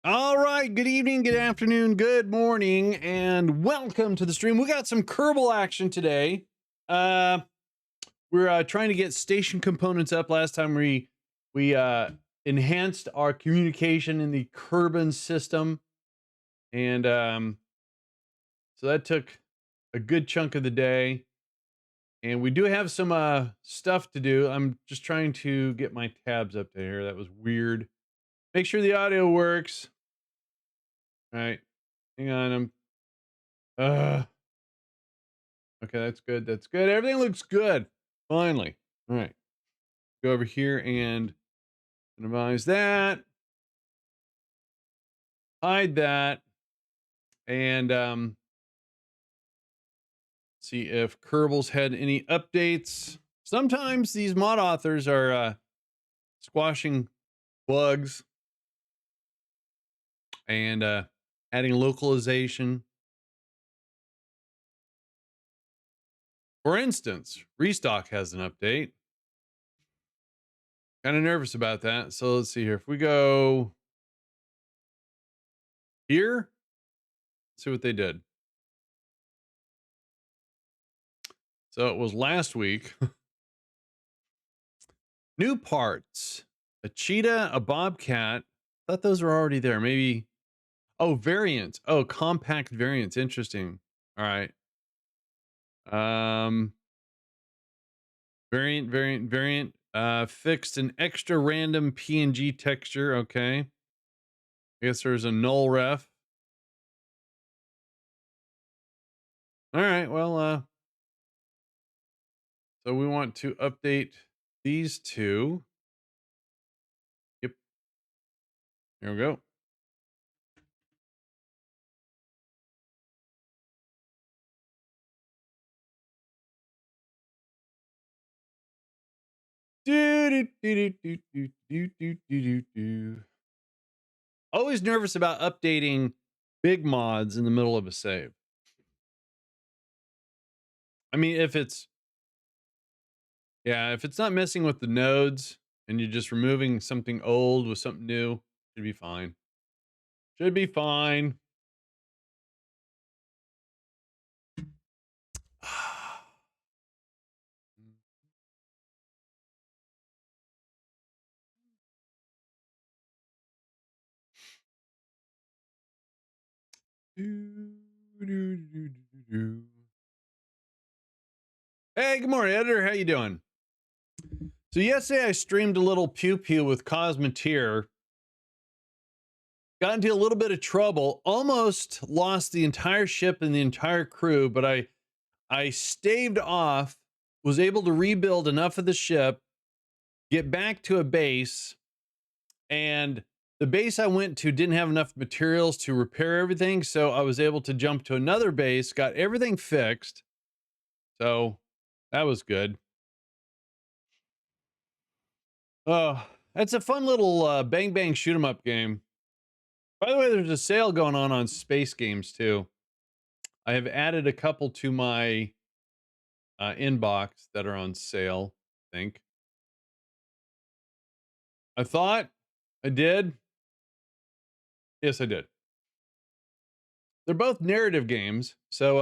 All right, good evening, good afternoon, good morning, and welcome to the stream. We got some Kerbal action today. Uh we're trying to get station components up. Last time we enhanced our communication in the Kerbin system, and so that took a good chunk of the day. And we do have some stuff to do. I'm just trying to get my tabs up to here. That was weird. Make sure the audio works. All right. Hang on. Uh Okay, that's good. That's good. Everything looks good. Finally. All right. Go over here and minimize that. Hide that. And see if Kerbal's had any updates. Sometimes these mod authors are squashing bugs and adding localization. For instance, Restock has an update. Kind of nervous about that. So let's see here. If we go here, let's see what they did. So it was last week. New parts. A cheetah, a bobcat. Thought those were already there. Maybe. Oh, variants. Oh, compact variants. Interesting. All right. Um, variant. Fixed an extra random PNG texture. Okay. I guess there's a null ref. All right. Well, so we want to update these two. Yep. Here we go. Do, do, do, do, do, do, do, do, do, do. Always nervous about updating big mods in the middle of a save. I mean, if it's not messing with the nodes and you're just removing something old with something new, should be fine. Should be fine. Hey, good morning, editor. How you doing? So yesterday I streamed a little pew pew with Cosmeteer. Got into a little bit of trouble. Almost lost the entire ship and the entire crew, but I staved off. Was able to rebuild enough of the ship, get back to a base, and the base I went to didn't have enough materials to repair everything, so I was able to jump to another base, got everything fixed. So that was good. Oh, that's a fun little bang bang shoot 'em up game. By the way, there's a sale going on space games too. I have added a couple to my inbox that are on sale. I think I thought I did. Yes, I did. They're both narrative games, so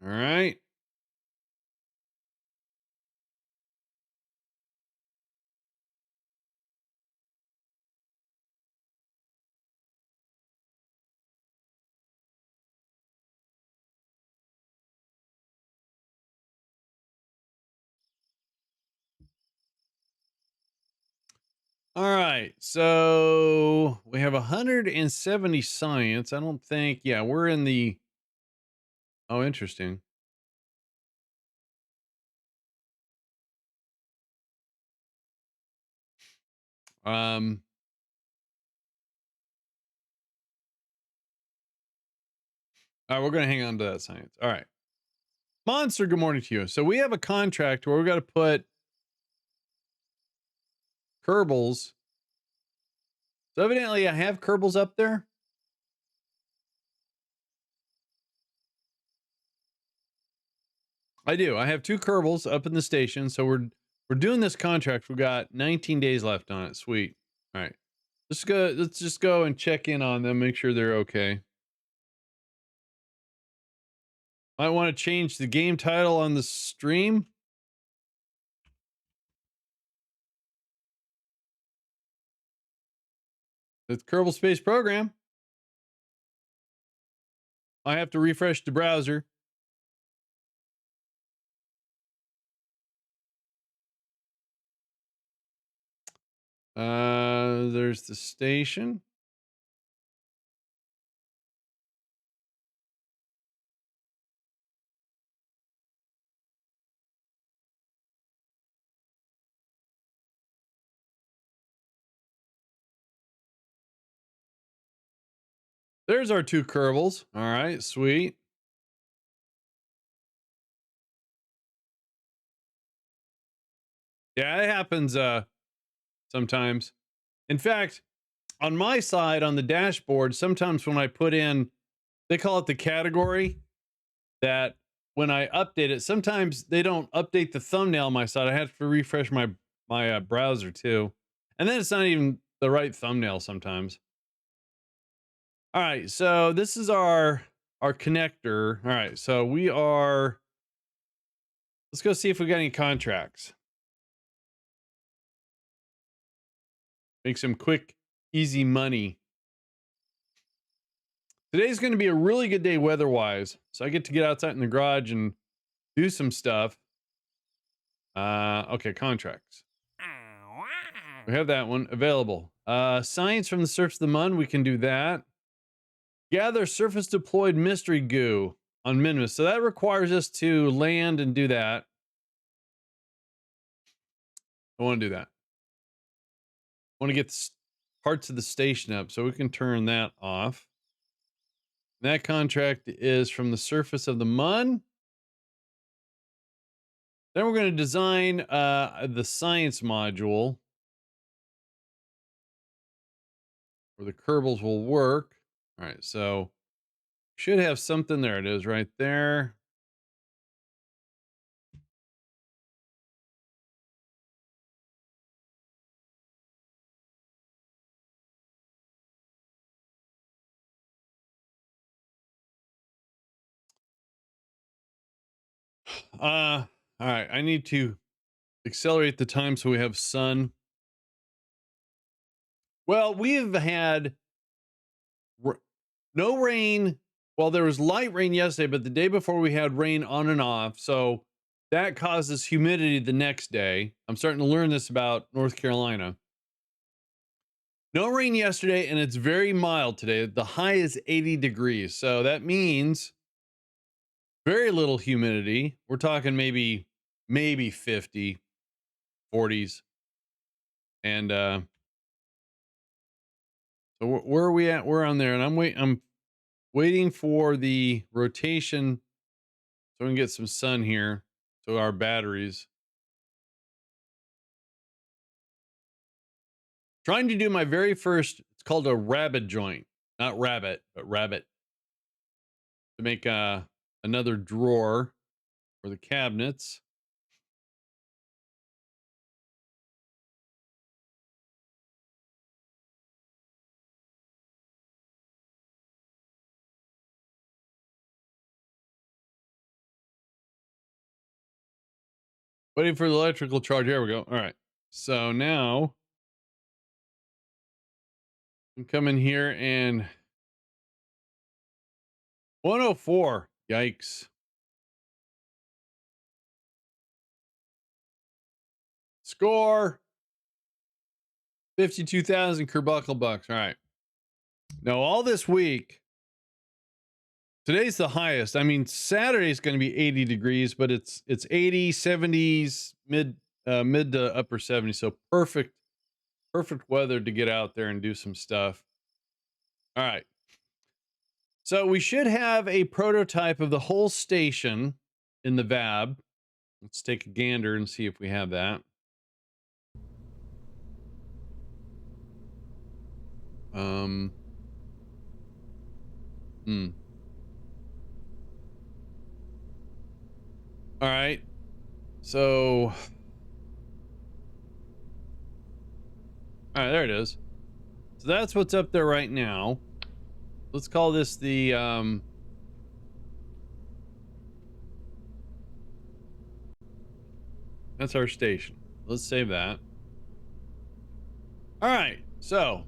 all right. All right. So we have 170 science. I don't think, yeah, we're in the, oh, interesting. Um, all right, we're going to hang on to that science. All right. Monster, good morning to you. So we have a contract where we got to put Kerbals. So evidently I have Kerbals up there. I do. I have 2 Kerbals up in the station. So we're doing this contract. We got 19 days left on it. Sweet. All right. Let's just go and check in on them, make sure they're okay. I want to change the game title on the stream. It's Kerbal Space Program. I have to refresh the browser. There's the station. There's our 2 Kerbals. All right, sweet. Yeah, it happens sometimes. In fact, on my side on the dashboard, sometimes when I put in, they call it the category, that when I update it, sometimes they don't update the thumbnail on my side. I have to refresh my browser too. And then it's not even the right thumbnail sometimes. All right, so this is our connector. All right, so we are, let's go see if we got any contracts. Make some quick, easy money. Today's going to be a really good day weather-wise, so I get to get outside in the garage and do some stuff. Okay, contracts. We have that one available. Science from the surface of the Mun, we can do that. Gather surface deployed mystery goo on Minmus. So that requires us to land and do that. I want to do that. I want to get parts of the station up, so we can turn that off. That contract is from the surface of the Mun. Then we're going to design the science module where the Kerbals will work. All right, so should have something. There it is right there. All right, I need to accelerate the time so we have sun. Well, we've had no rain. Well, there was light rain yesterday, but the day before we had rain on and off. So that causes humidity the next day. I'm starting to learn this about North Carolina. No rain yesterday, and it's very mild today. The high is 80 degrees. So that means very little humidity. We're talking maybe 50, 40s. And so where are we at? We're on there, and I'm waiting for the rotation so we can get some sun here to our batteries. Trying to do my very first, it's called a rabbit joint. Not rabbit, but rabbit. To make another drawer for the cabinets. Waiting for the electrical charge. There we go. All right. So now I'm coming here and 104. Yikes. Score 52,000 Kerbuckle bucks. All right. Now, all this week, today's the highest. I mean, Saturday's going to be 80 degrees, but it's 80, 70s, mid to upper 70s. So perfect weather to get out there and do some stuff. All right. So we should have a prototype of the whole station in the VAB. Let's take a gander and see if we have that. All right. So, all right, there it is. So that's what's up there right now. Let's call this the, that's our station. Let's save that. All right. So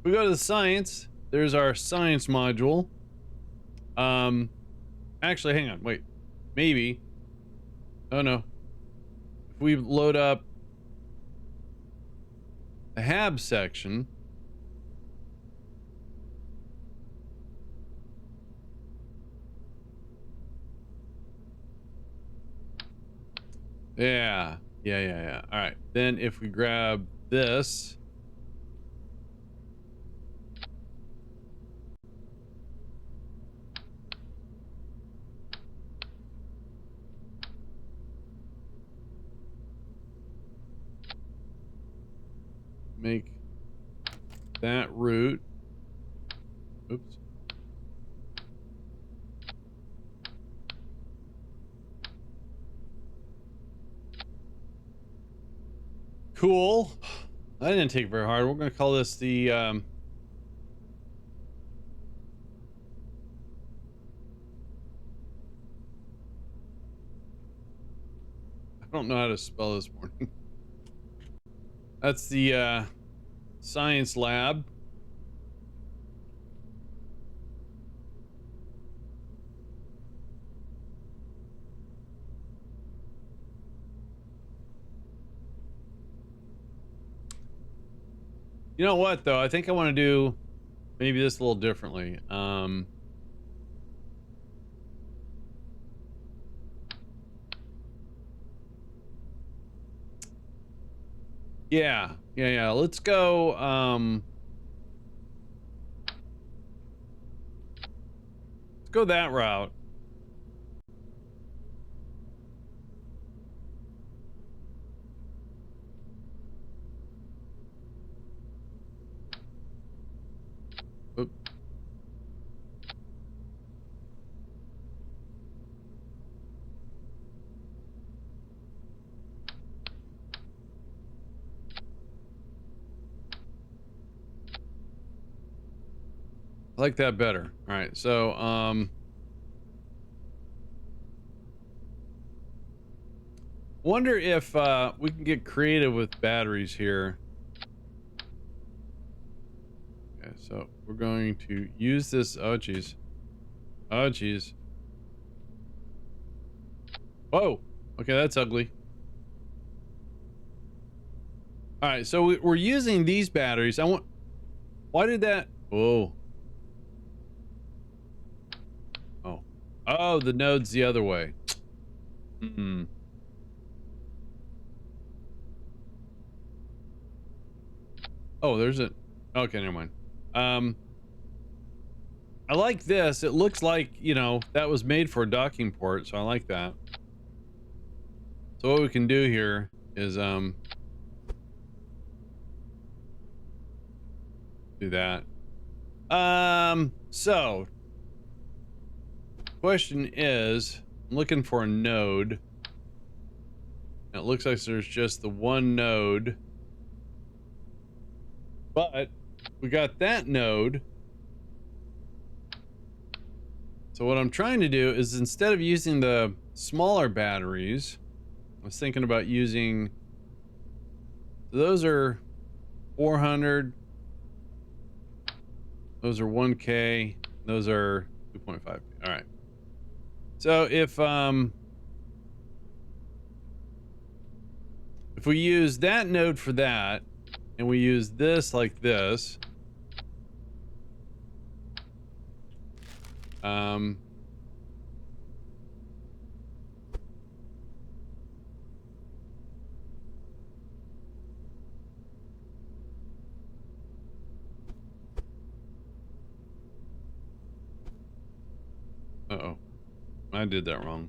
we go to the science. There's our science module. Actually, hang on. Wait, maybe. Oh no. If we load up the HAB section. Yeah. All right. Then if we grab this. Make that route. Oops. Cool. That didn't take very hard. We're going to call this the I don't know how to spell this morning. That's the science lab. You know what, though? I think I want to do maybe this a little differently. Yeah. Let's go, let's go that route. Oop. I like that better. All right, so wonder if we can get creative with batteries here. Okay, so we're going to use this. Oh geez. Whoa. Okay, that's ugly. All right, so we're using these batteries. Why did that? Oh. Oh, the node's the other way. Oh, there's a. Okay, never mind. I like this. It looks like, you know, that was made for a docking port, so I like that. So what we can do here is do that. So question is, I'm looking for a node. It looks like there's just the one node, but we got that node. So what I'm trying to do is, instead of using the smaller batteries, I was thinking about using, those are 400, those are 1K, those are 2.5. All right. So if we use that node for that, and we use this like this, uh-oh, I did that wrong.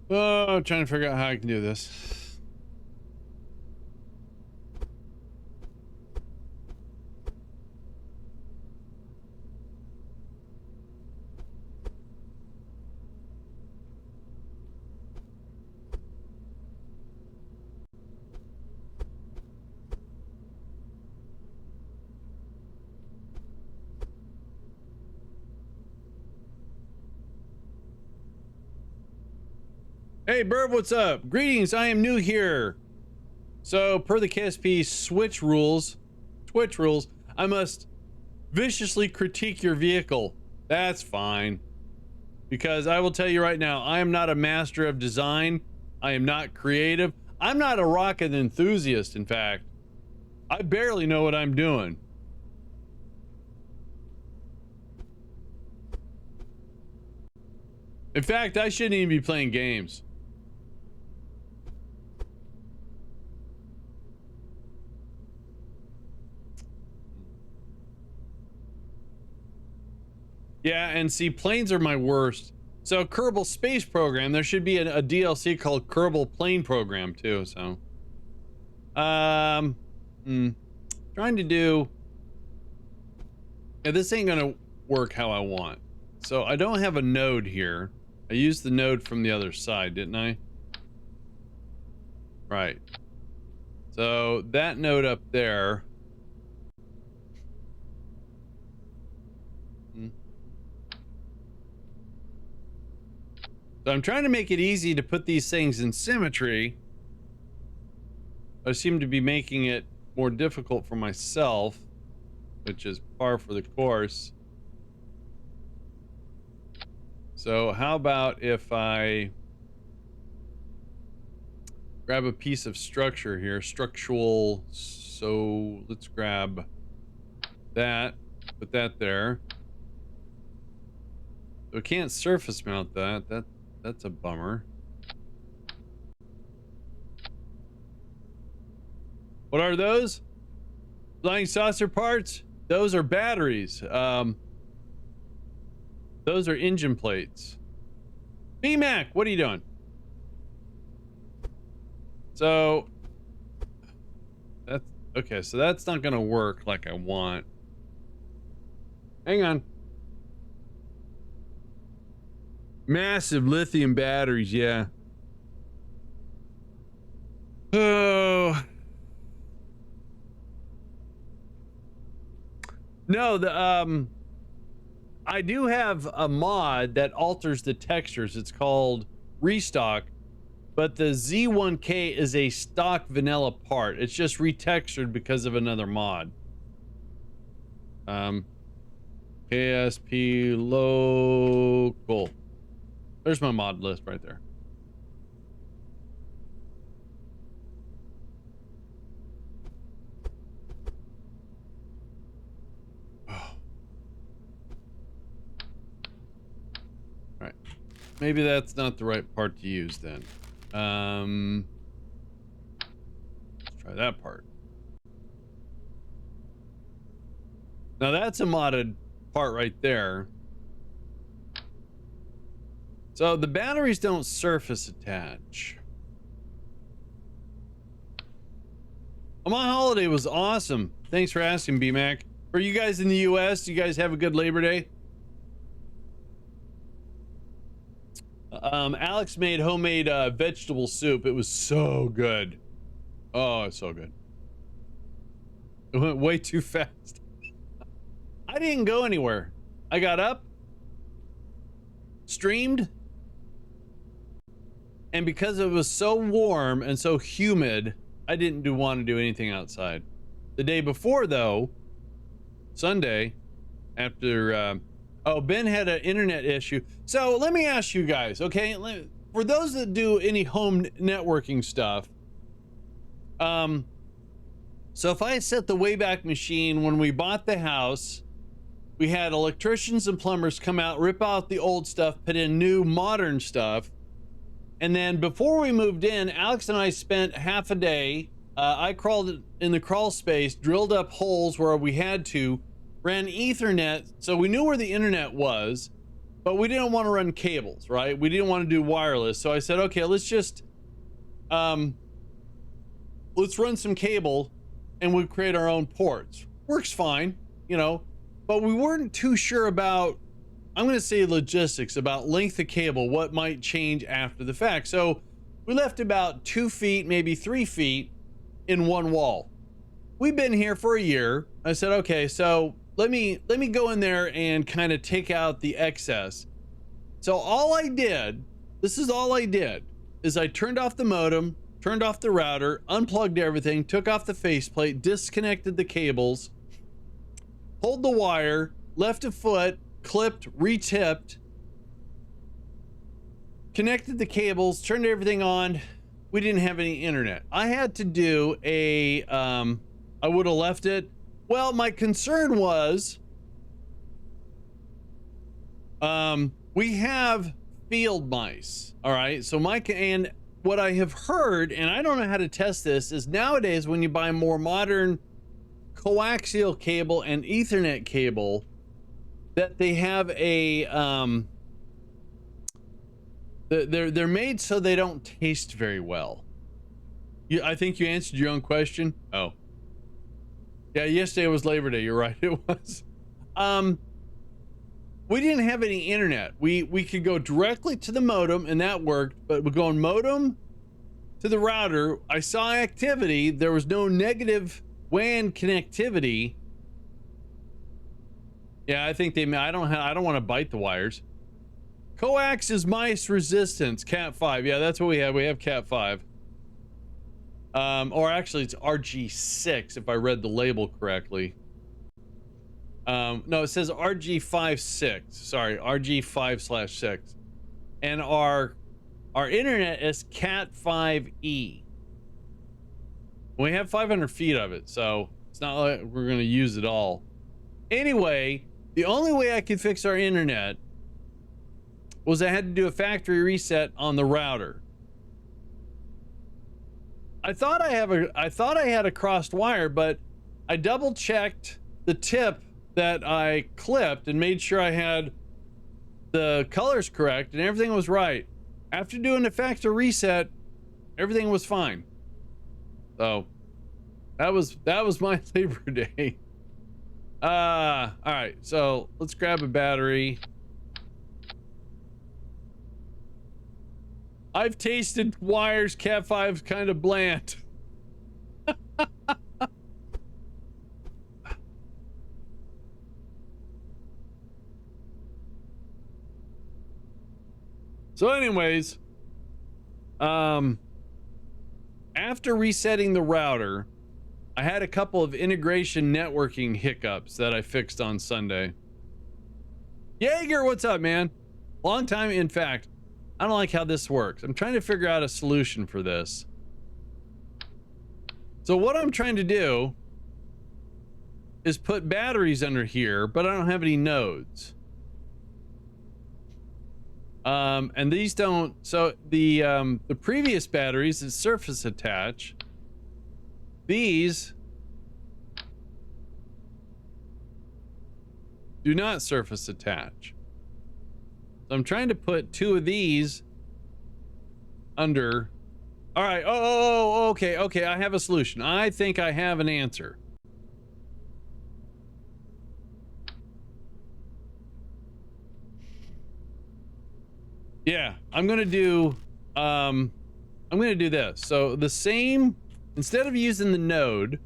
Oh, I'm trying to figure out how I can do this. Hey, Burb, what's up? Greetings, I am new here. So, per the KSP Twitch rules, I must viciously critique your vehicle. That's fine. Because I will tell you right now, I am not a master of design. I am not creative. I'm not a rocket enthusiast, in fact. I barely know what I'm doing. In fact, I shouldn't even be playing games. Yeah, and see, planes are my worst. So Kerbal Space Program, there should be a DLC called Kerbal Plane Program too. So, trying to do. Yeah, this ain't gonna work how I want. So I don't have a node here. I used the node from the other side, didn't I? Right. So that node up there. So I'm trying to make it easy to put these things in symmetry. I seem to be making it more difficult for myself, which is par for the course. So how about if I grab a piece of structure here, structural. So let's grab that, put that there. So I can't surface mount that. That's a bummer. What are those? Flying saucer parts? Those are batteries. Those are engine plates. BMAC, what are you doing? So that's okay. So that's not gonna work like I want. Hang on. Massive lithium batteries, yeah. Oh. No, I do have a mod that alters the textures. It's called Restock, but the Z1K is a stock vanilla part. It's just retextured because of another mod. KSP local. There's my mod list right there. Maybe that's not the right part to use then. Let's try that part. Now that's a modded part right there. So the batteries don't surface attach. Well, my holiday was awesome. Thanks for asking, BMAC. For you guys in the US, you guys have a good Labor Day? Alex made homemade vegetable soup. It was so good. Oh, it's so good. It went way too fast. I didn't go anywhere. I got up, streamed, and because it was so warm and so humid, I didn't want to do anything outside. The day before, though, Sunday, after oh, Ben had an internet issue. So let me ask you guys, okay? For those that do any home networking stuff, so if I set the Wayback Machine when we bought the house, we had electricians and plumbers come out, rip out the old stuff, put in new modern stuff. And then before we moved in, Alex and I spent half a day. I crawled in the crawl space, drilled up holes where we had to, ran Ethernet, so we knew where the internet was, but we didn't want to run cables, right? We didn't want to do wireless. So I said, okay, let's just, let's run some cable and we'll create our own ports. Works fine, you know, but we weren't too sure about, I'm going to say logistics, about length of cable, what might change after the fact. So we left about 2 feet, maybe 3 feet in one wall. We've been here for a year. I said, okay, so let me go in there and kind of take out the excess. So all I did, this is all I did, is I turned off the modem, turned off the router, unplugged everything, took off the faceplate, disconnected the cables, pulled the wire, left a foot, clipped, re-tipped, connected the cables, turned everything on. We didn't have any internet. I had to do a, I would have left it. Well, my concern was, we have field mice, all right? So and what I have heard, and I don't know how to test this, is nowadays when you buy more modern coaxial cable and Ethernet cable, that they have a they're made so they don't taste very well. I think you answered your own question. Oh, yeah, yesterday was Labor Day. You're right, it was. We didn't have any internet. We could go directly to the modem and that worked, but we're going modem to the router. I saw activity. There was no negative WAN connectivity. Yeah, I think I don't want to bite the wires. Coax is mice resistance, Cat 5. Yeah, that's what we have. We have Cat 5. Or actually it's RG6 if I read the label correctly. No, it says RG56. Sorry, RG5/6. And our internet is Cat 5e. We have 500 feet of it, so it's not like we're going to use it all. Anyway, the only way I could fix our internet was I had to do a factory reset on the router. I thought I had a crossed wire, but I double checked the tip that I clipped and made sure I had the colors correct and everything was right. After doing the factory reset, everything was fine. So that was my Labor Day. All right, so let's grab a battery. I've tasted wires. Cat 5's kind of bland. So anyways, after resetting the router, I had a couple of integration networking hiccups that I fixed on Sunday. Jaeger, what's up, man? Long time. In fact, I don't like how this works. I'm trying to figure out a solution for this. So what I'm trying to do is put batteries under here, but I don't have any nodes. And these don't, so the previous batteries is surface attach. These do not surface attach. So I'm trying to put two of these under. All right. Oh, okay. Okay. I have a solution. I think I have an answer. Yeah, I'm going to do this. So the same, instead of using the node,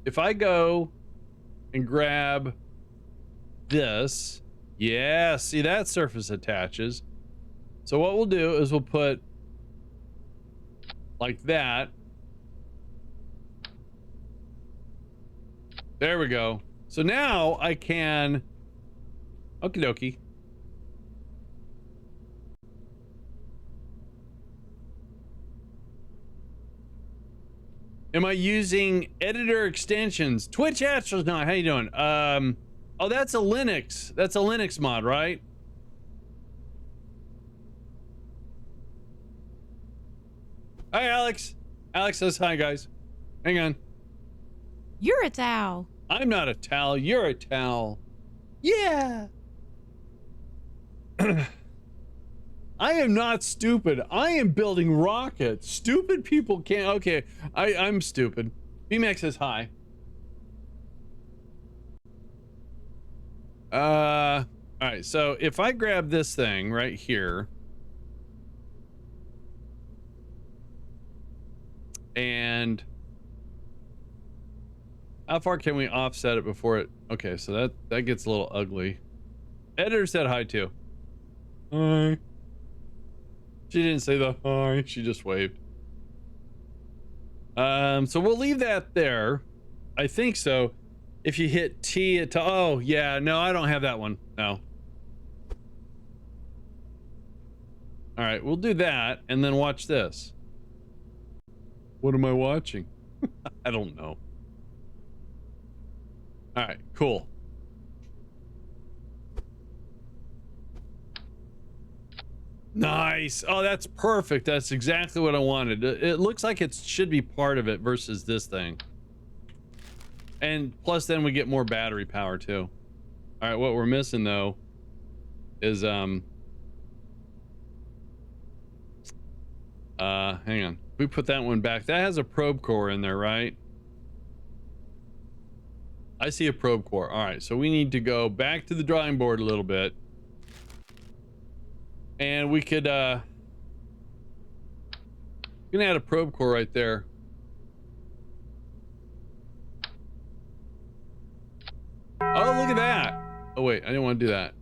if I go and grab this, yeah, see that surface attaches. So what we'll do is we'll put like that. There we go. So now I can, okie dokie. Am I using editor extensions? Twitch Astronaut, how you doing? Oh, that's a Linux. That's a Linux mod, right? Hi, Alex. Alex says hi, guys. Hang on. You're a towel. I'm not a towel. You're a towel. Yeah. I am not stupid. I am building rockets. Stupid people can't. Okay, I'm stupid. BMAX says hi. All right, so if I grab this thing right here and how far can we offset it before it? Okay, so that gets a little ugly. Editor said hi too. Hi. She didn't say the hi, she just waved. So we'll leave that there. I think so. If you hit T at oh yeah, no, I don't have that one. No. All right, we'll do that and then watch this. What am I watching? I don't know. All right, cool. Nice. Oh, that's perfect. That's exactly what I wanted. It looks like it should be part of it versus this thing. And plus then we get more battery power too. All right, what we're missing though is hang on. We put that one back. That has a probe core in there, right? I see a probe core. All right, so we need to go back to the drawing board a little bit. And we could gonna add a probe core right there. Oh, look at that. Oh wait, I didn't want to do that.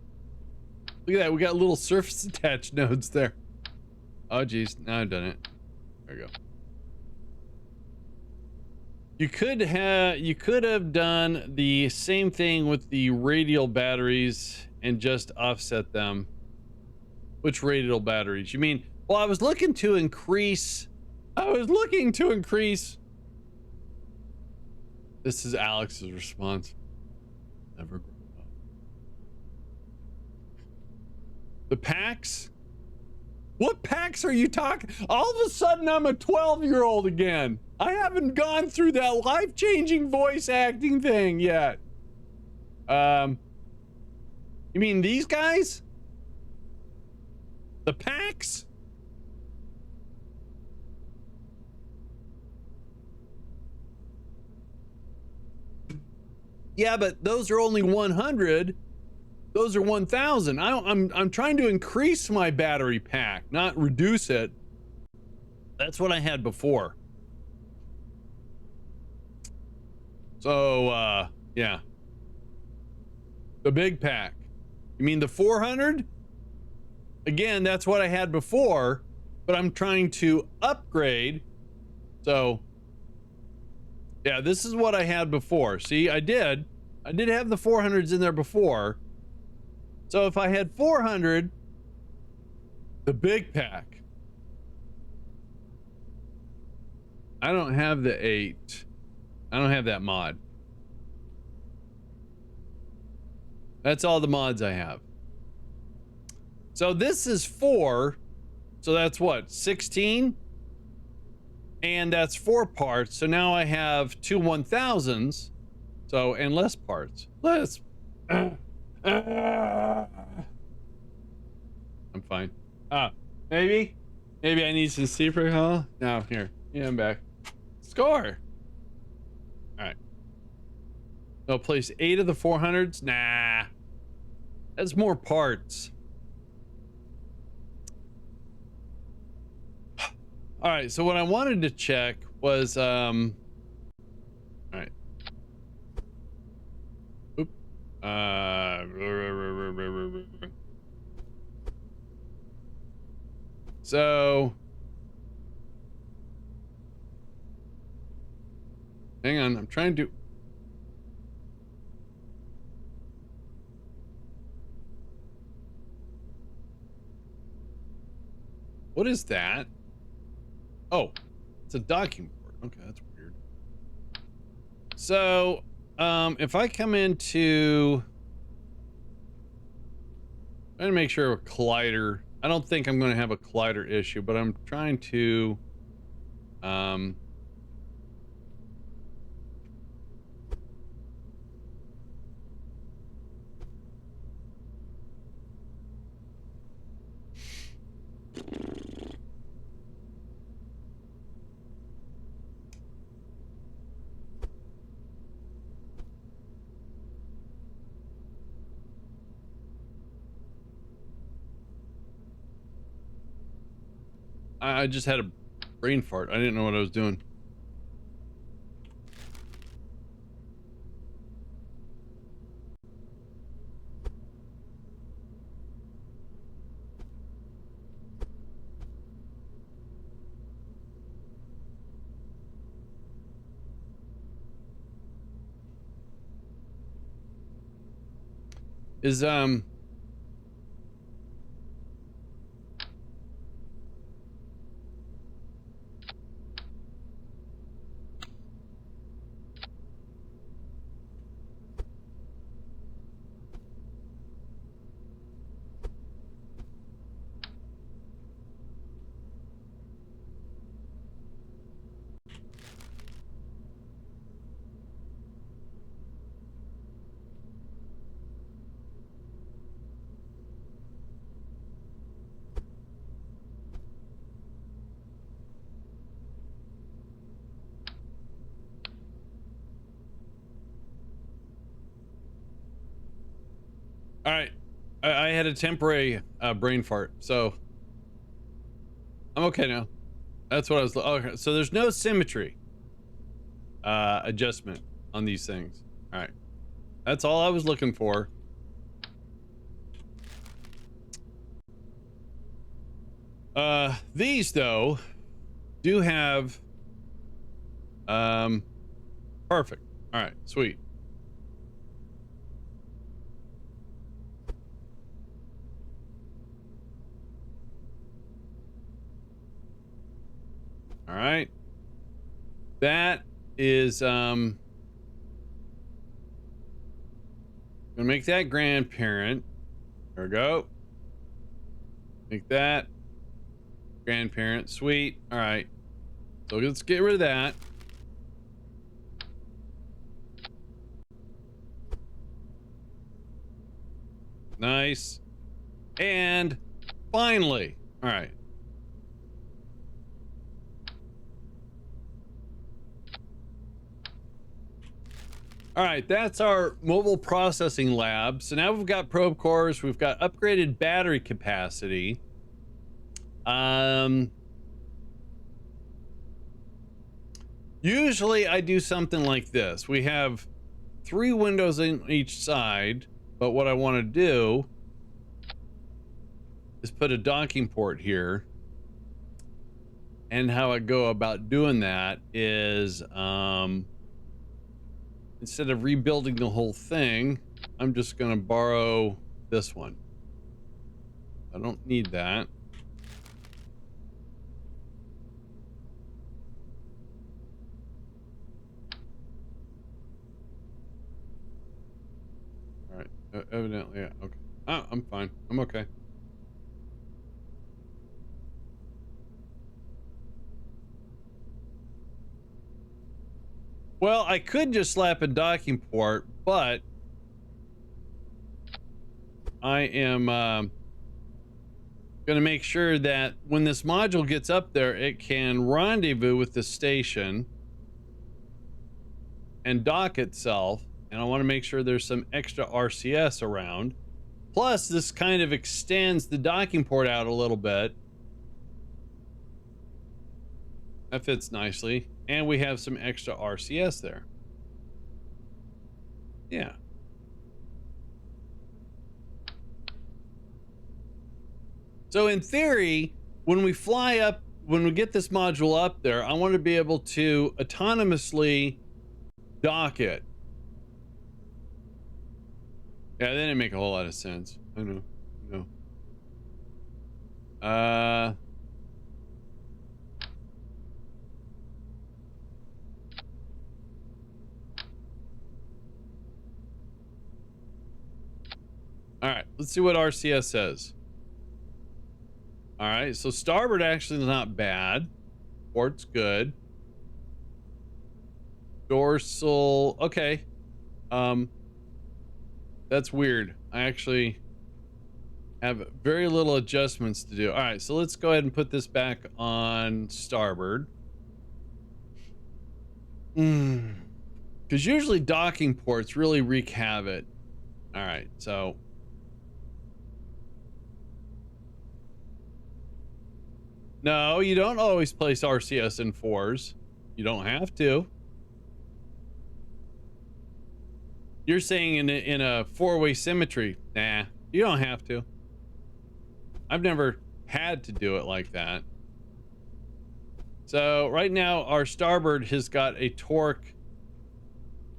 Look at that, we got little surface attached nodes there. Oh geez, now I've done it. There we go. You could have done the same thing with the radial batteries and just offset them. Which radial batteries? You mean, well, I was looking to increase. This is Alex's response. Never grow up. The packs? What packs are you talking? All of a sudden, I'm a 12-year-old again. I haven't gone through that life-changing voice acting thing yet. You mean these guys? The packs? Yeah, but those are only 100. Those are 1,000. I'm trying to increase my battery pack, not reduce it. That's what I had before. So, yeah. The big pack. You mean the 400? Again, that's what I had before, but I'm trying to upgrade. So, yeah, this is what I had before. See, I did have the 400s in there before. So if I had 400, the big pack. I don't have the 8. I don't have that mod. That's all the mods I have. So this is 4. So that's what, 16? And that's 4 parts. So now I have 2 1000s. So, and less parts. Less. I'm fine. Maybe I need some sleeper, huh? No, here. Yeah, I'm back. Score. All right. No, place 8 of the 400s. Nah. That's more parts. All right, so what I wanted to check was all right. Oop. So hang on, I'm trying to. What is that? Oh, it's a docking port. Okay, that's weird. So, if I come into, I'm trying to make sure a collider. I don't think I'm going to have a collider issue, but I'm trying to, I just had a brain fart. I didn't know what I was doing. Is All right. I had a temporary brain fart, so I'm okay now. That's what I was. Okay, so there's no symmetry adjustment on these things. All right. That's all I was looking for. These though do have perfect. All right, sweet. All right. That is gonna make that grandparent. There we go. Make that grandparent. Sweet. All right. So let's get rid of that. Nice. And finally, all right. All right, that's our mobile processing lab. So now we've got probe cores, we've got upgraded battery capacity. Usually I do something like this. We have 3 windows in each side, but what I want to do is put a docking port here. And how I go about doing that is instead of rebuilding the whole thing, I'm just going to borrow this one. I don't need that. All right. Evidently, yeah. Okay. Oh, I'm fine. I'm okay. Well, I could just slap a docking port, but I am going to make sure that when this module gets up there, it can rendezvous with the station and dock itself. And I want to make sure there's some extra RCS around. Plus, this kind of extends the docking port out a little bit. That fits nicely. And we have some extra RCS there. Yeah. So in theory, when we fly up, when we get this module up there, I want to be able to autonomously dock it. Yeah, that didn't make a whole lot of sense. I know. No. All right, let's see what RCS says. All right, so starboard actually is not bad. Port's good. Dorsal, okay. That's weird. I actually have very little adjustments to do. All right, so let's go ahead and put this back on starboard. Because usually docking ports really wreak havoc. All right, so no, you don't always place RCS in 4s. You don't have to. You're saying in a 4-way symmetry. Nah, you don't have to. I've never had to do it like that. So right now our starboard has got a torque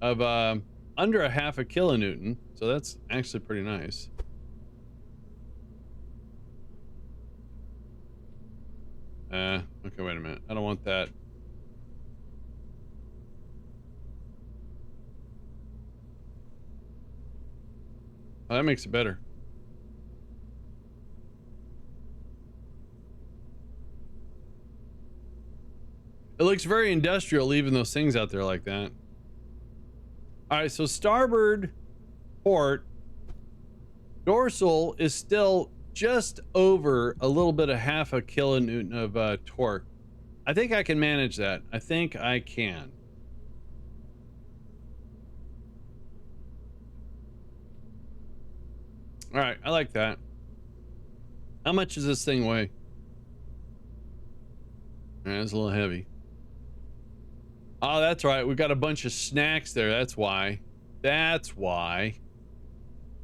of under a 0.5 kilonewton. So that's actually pretty nice. Okay, wait a minute. I don't want that. Oh, that makes it better. It looks very industrial leaving those things out there like that. All right, so starboard port dorsal is still just over a little bit of 0.5 kilonewton of torque. I think I can manage that. I think I can. All right, I like that. How much does this thing weigh? It's a little heavy. Oh, that's right. We got a bunch of snacks there. That's why. That's why.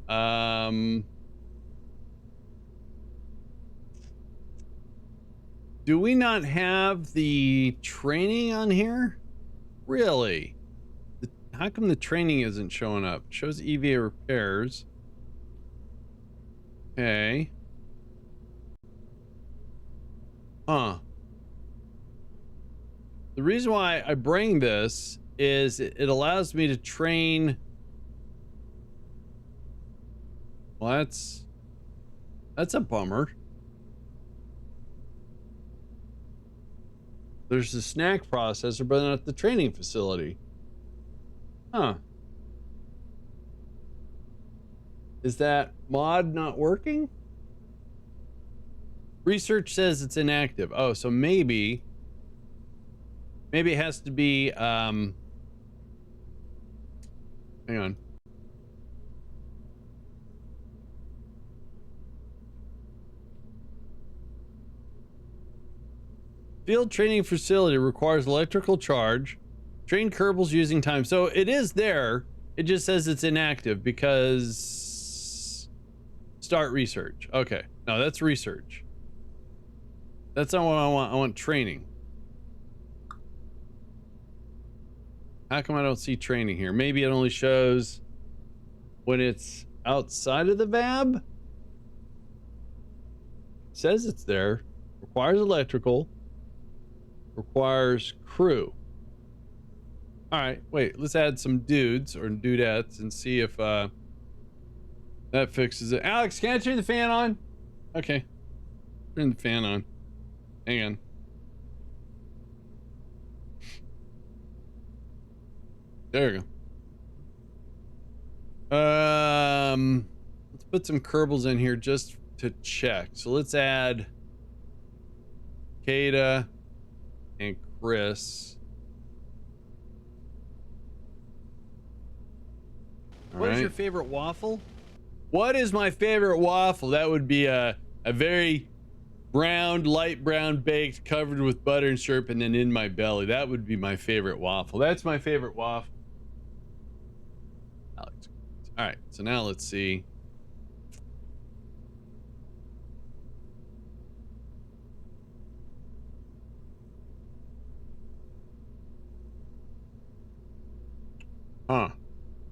Do we not have the training on here? Really? How come the training isn't showing up? It shows EVA repairs. Okay. Huh. The reason why I bring this is it allows me to train. Well, that's a bummer. There's the snack processor, but not the training facility. Huh. Is that mod not working? Research says it's inactive. Oh, so maybe it has to be hang on. Field training facility requires electrical charge. Train Kerbals using time. So it is there. It just says it's inactive because start research. Okay. No, that's research. That's not what I want. I want training. How come I don't see training here? Maybe it only shows when it's outside of the VAB. It says it's there. Requires electrical. Requires crew. All right, wait, let's add some dudes or dudettes and see if that fixes it. Alex, can I turn the fan on? Okay, turn the fan on. Hang on. There we go. Let's put some Kerbals in here just to check. So let's add Kata and Chris. What is your favorite waffle? What is my favorite waffle? That would be a very brown, light brown baked, covered with butter and syrup, and then in my belly. That would be my favorite waffle. That's my favorite waffle. Alex. All right, so now let's see. Huh.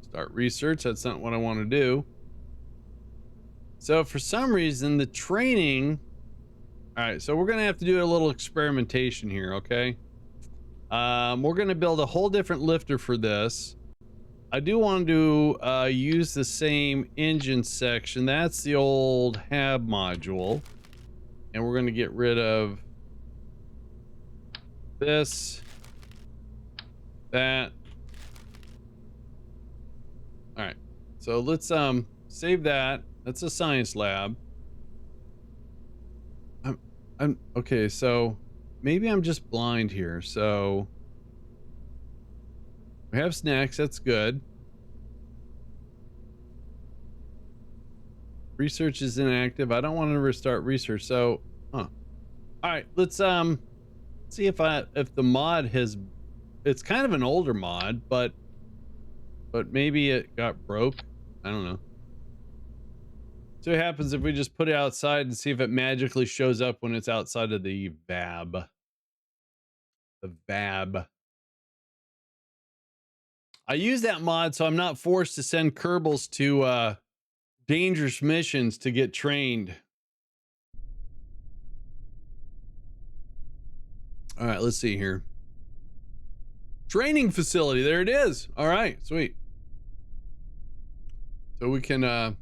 Start research. That's not what I want to do. So for some reason, the training. All right, so we're gonna have to do a little experimentation here, okay? We're gonna build a whole different lifter for this. I do want to use the same engine section. That's the old HAB module, and we're gonna get rid of this, that. All right, so let's save that. That's a science lab. I'm okay, so maybe I'm just blind here. So we have snacks, that's good. Research is inactive. I don't want to restart research. So all right, let's see if the mod has, it's kind of an older mod, but maybe it got broke. I don't know. So what happens if we just put it outside and see if it magically shows up when it's outside of the VAB. The VAB. I use that mod so I'm not forced to send Kerbals to dangerous missions to get trained. All right, let's see here. Training facility. There it is. All right, sweet. So we can I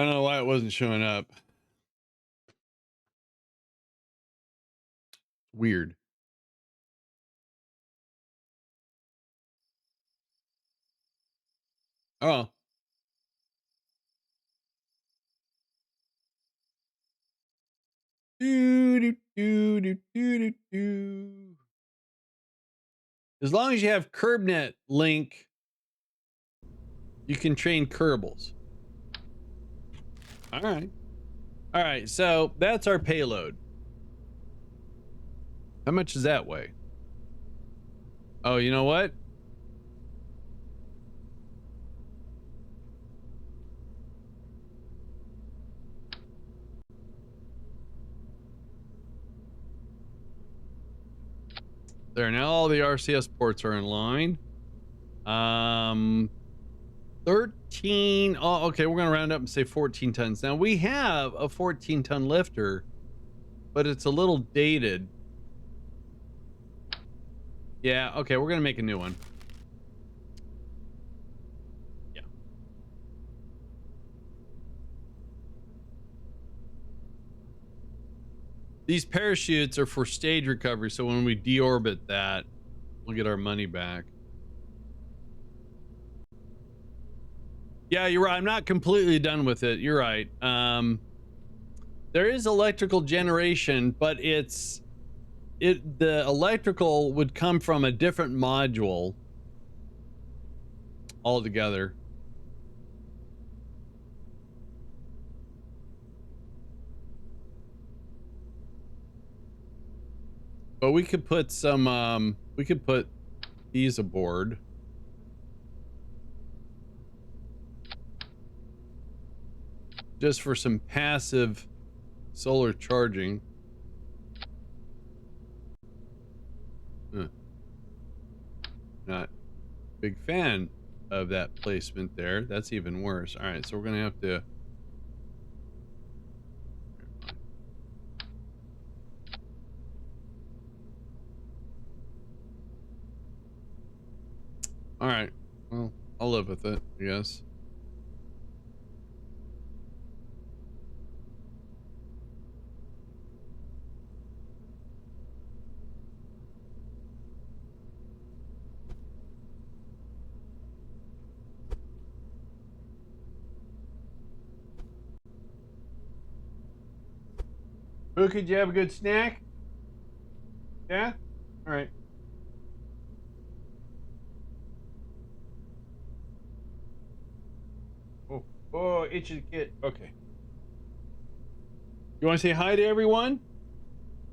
don't know why it wasn't showing up. Weird. Oh. As long as you have KerbNet link You can train Kerbals. All right. All right, so that's our payload. How much does that weigh? Oh, you know what? There, now all the RCS ports are in line. 13. Oh, okay, we're gonna round up and say 14 tons. Now we have a 14-ton lifter, but it's a little dated. Yeah, okay, we're gonna make a new one. Yeah. These parachutes are for stage recovery, so when we deorbit that, we'll get our money back. Yeah, you're right. I'm not completely done with it. You're right. There is electrical generation, but the electrical would come from a different module altogether. But we could put some we could put these aboard. Just for some passive solar charging. Not a big fan of that placement there. That's even worse. All right, so we're gonna have to. All right, well, I'll live with it, I guess. Who could you have a good snack? Yeah? All right. Oh, itchy the kid. Okay. You want to say hi to everyone?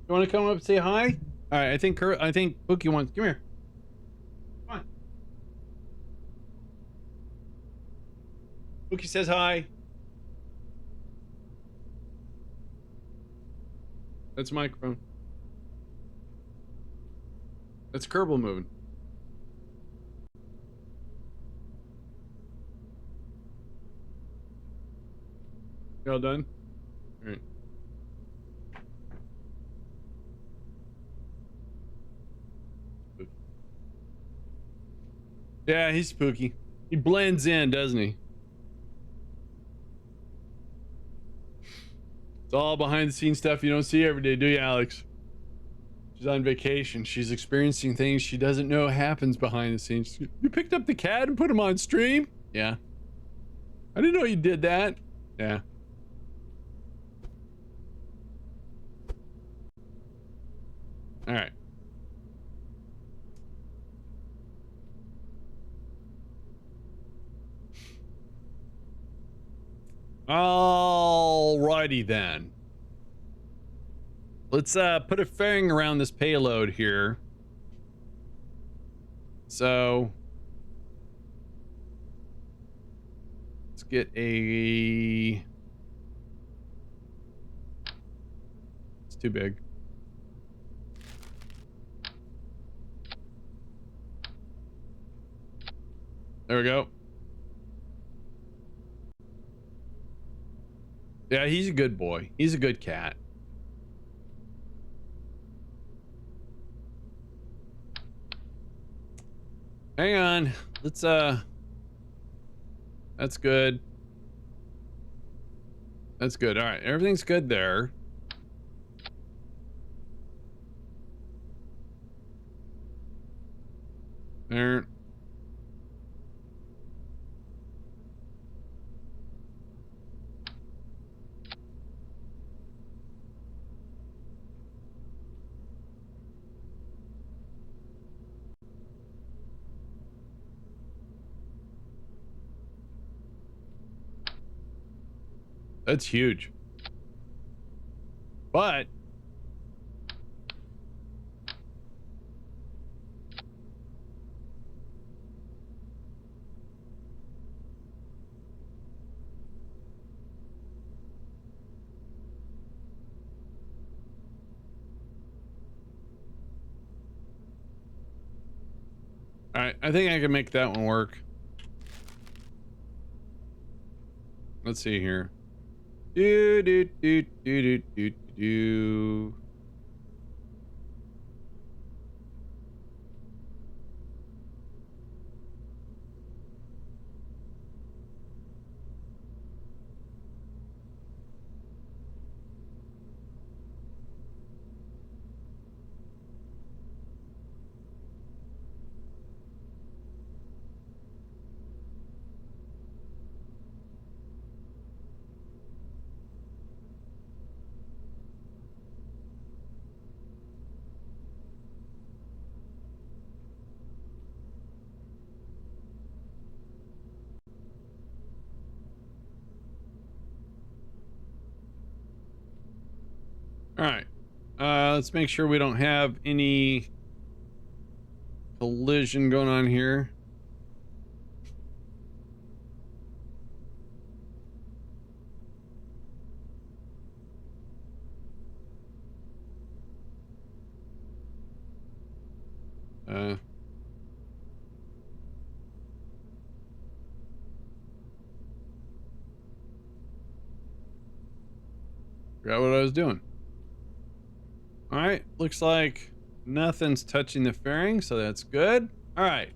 You want to come up and say hi? All right, I think Pookie wants. Come here. Come on. Pookie says hi. That's a microphone. That's Kerbal moving. Y'all done? All right. Yeah, he's spooky. He blends in, doesn't he? It's all behind the scenes stuff you don't see every day, do you, Alex? She's on vacation. She's experiencing things she doesn't know happens behind the scenes. You picked up the cat and put him on stream? Yeah. I didn't know you did that. Yeah. All right. Alrighty then. Let's put a fairing around this payload here. So let's get a. It's too big. There we go. Yeah, he's a good boy. He's a good cat. Hang on. Let's that's good. That's good. All right. Everything's good there. There. That's huge. But all right, I think I can make that one work. Let's see here. Do do do do do do do. All right. Let's make sure we don't have any collision going on here. Forgot what I was doing. All right, looks like nothing's touching the fairing, so that's good. All right.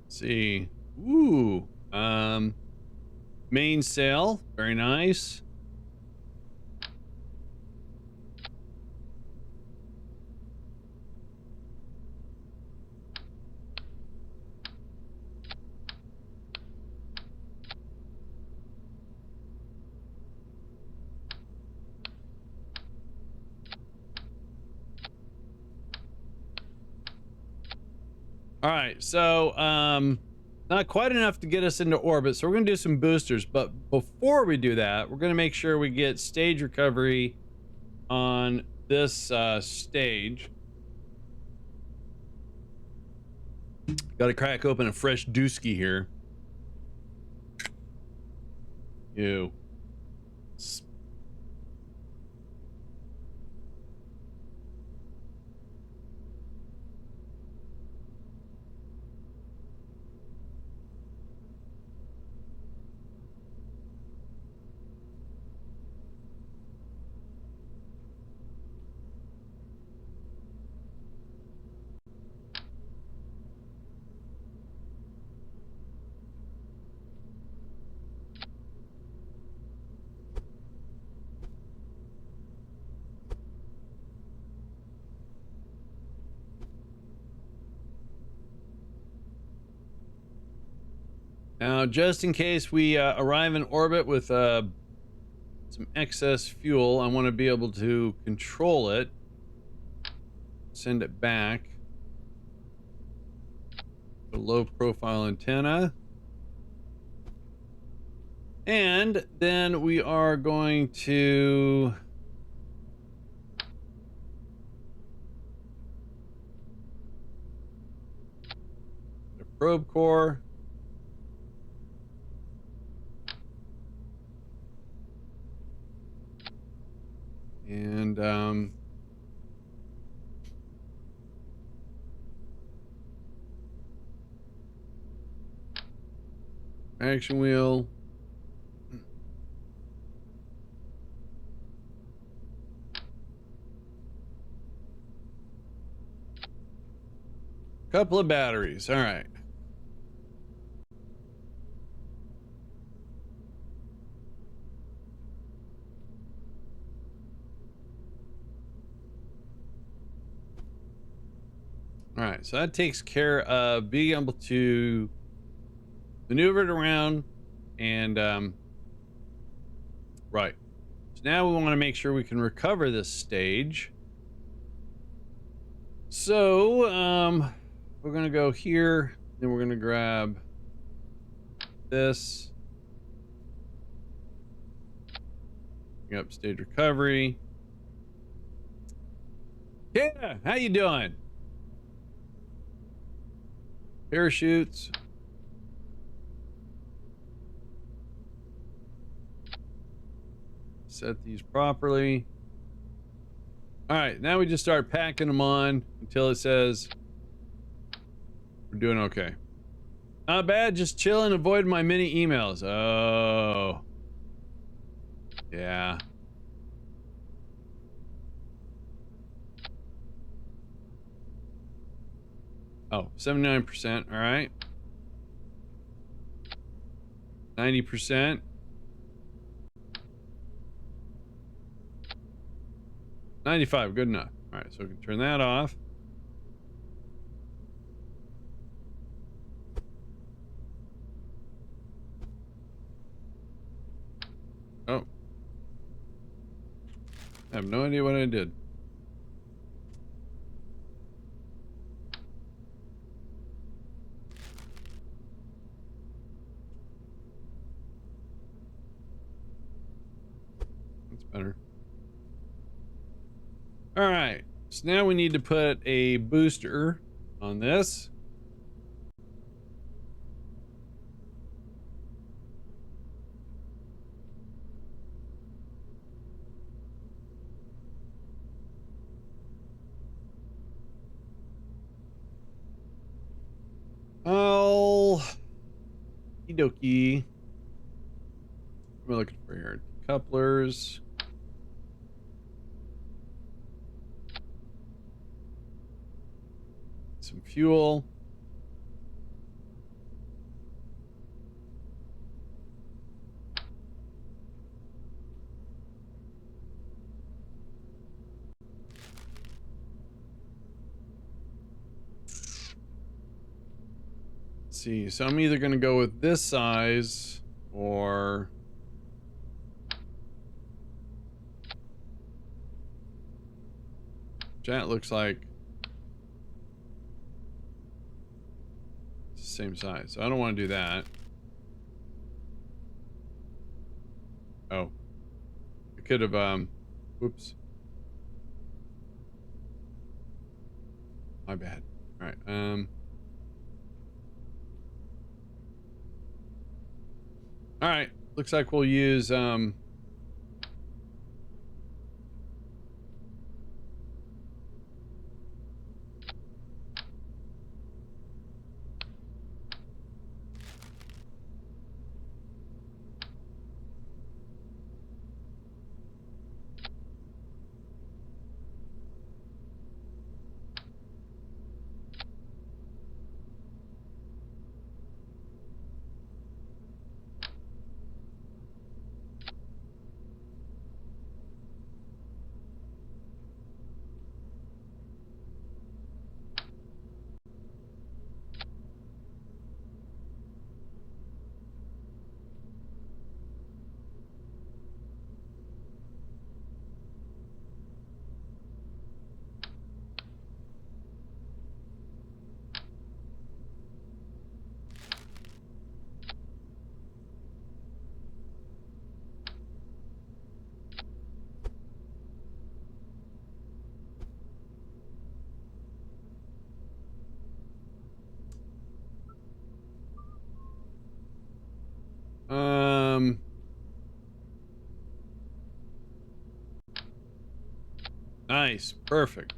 See. Ooh. Mainsail. Very nice. All right, so not quite enough to get us into orbit, so we're gonna do some boosters. But before we do that, we're gonna make sure we get stage recovery on this stage. Got to crack open a fresh dooski here. Ew. Now, just in case we arrive in orbit with some excess fuel, I want to be able to control it, send it back. A low profile antenna. And then we are going to the probe core. And action wheel. Couple of batteries. All right. All right, so that takes care of being able to maneuver it around and right. So now we want to make sure we can recover this stage. So we're gonna go here, then we're gonna grab this. Bring up stage recovery. Yeah, how you doing? Parachutes. Set these properly. All right, now we just start packing them on until it says we're doing okay. Not bad, just chilling, avoid my mini emails. Oh. Yeah. Oh, 79%, all right. 90%. 95, good enough. All right, so we can turn that off. Oh. I have no idea what I did. That's better. All right, so now we need to put a booster on this. Oh, okie dokie. What am I looking for here? Couplers. Some fuel. Let's see, so I'm either going to go with this size or that looks like it's the same size, so I don't want to do that. Oh, I could have whoops, my bad. All right, all right, looks like we'll use um nice, perfect.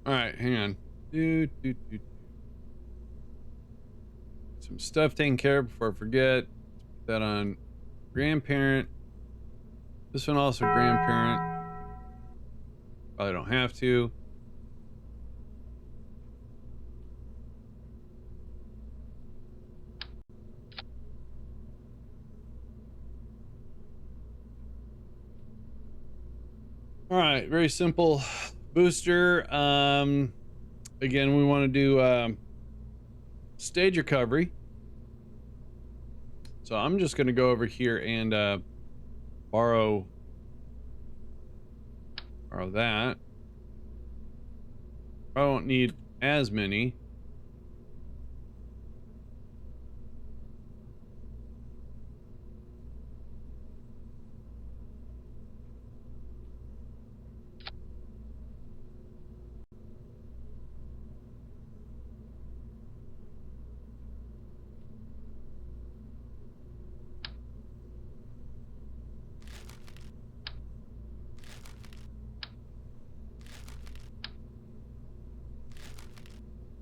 All right, hang on. Some stuff taken care of before I forget. Put that on grandparent. This one also grandparent. Probably don't have to. All right, very simple booster. Again, we want to do stage recovery. So I'm just going to go over here and borrow that. I don't need as many.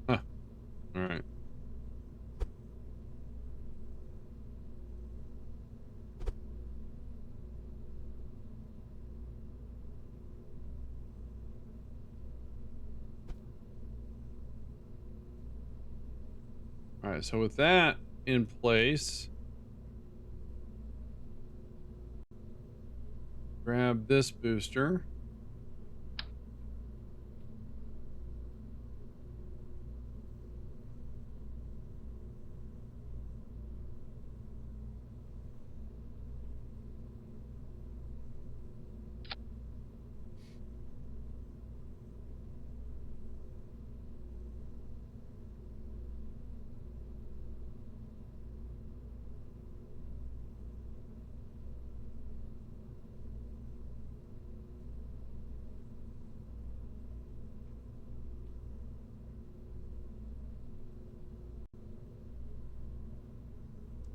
Huh. All right. All right, so with that in place, grab this booster.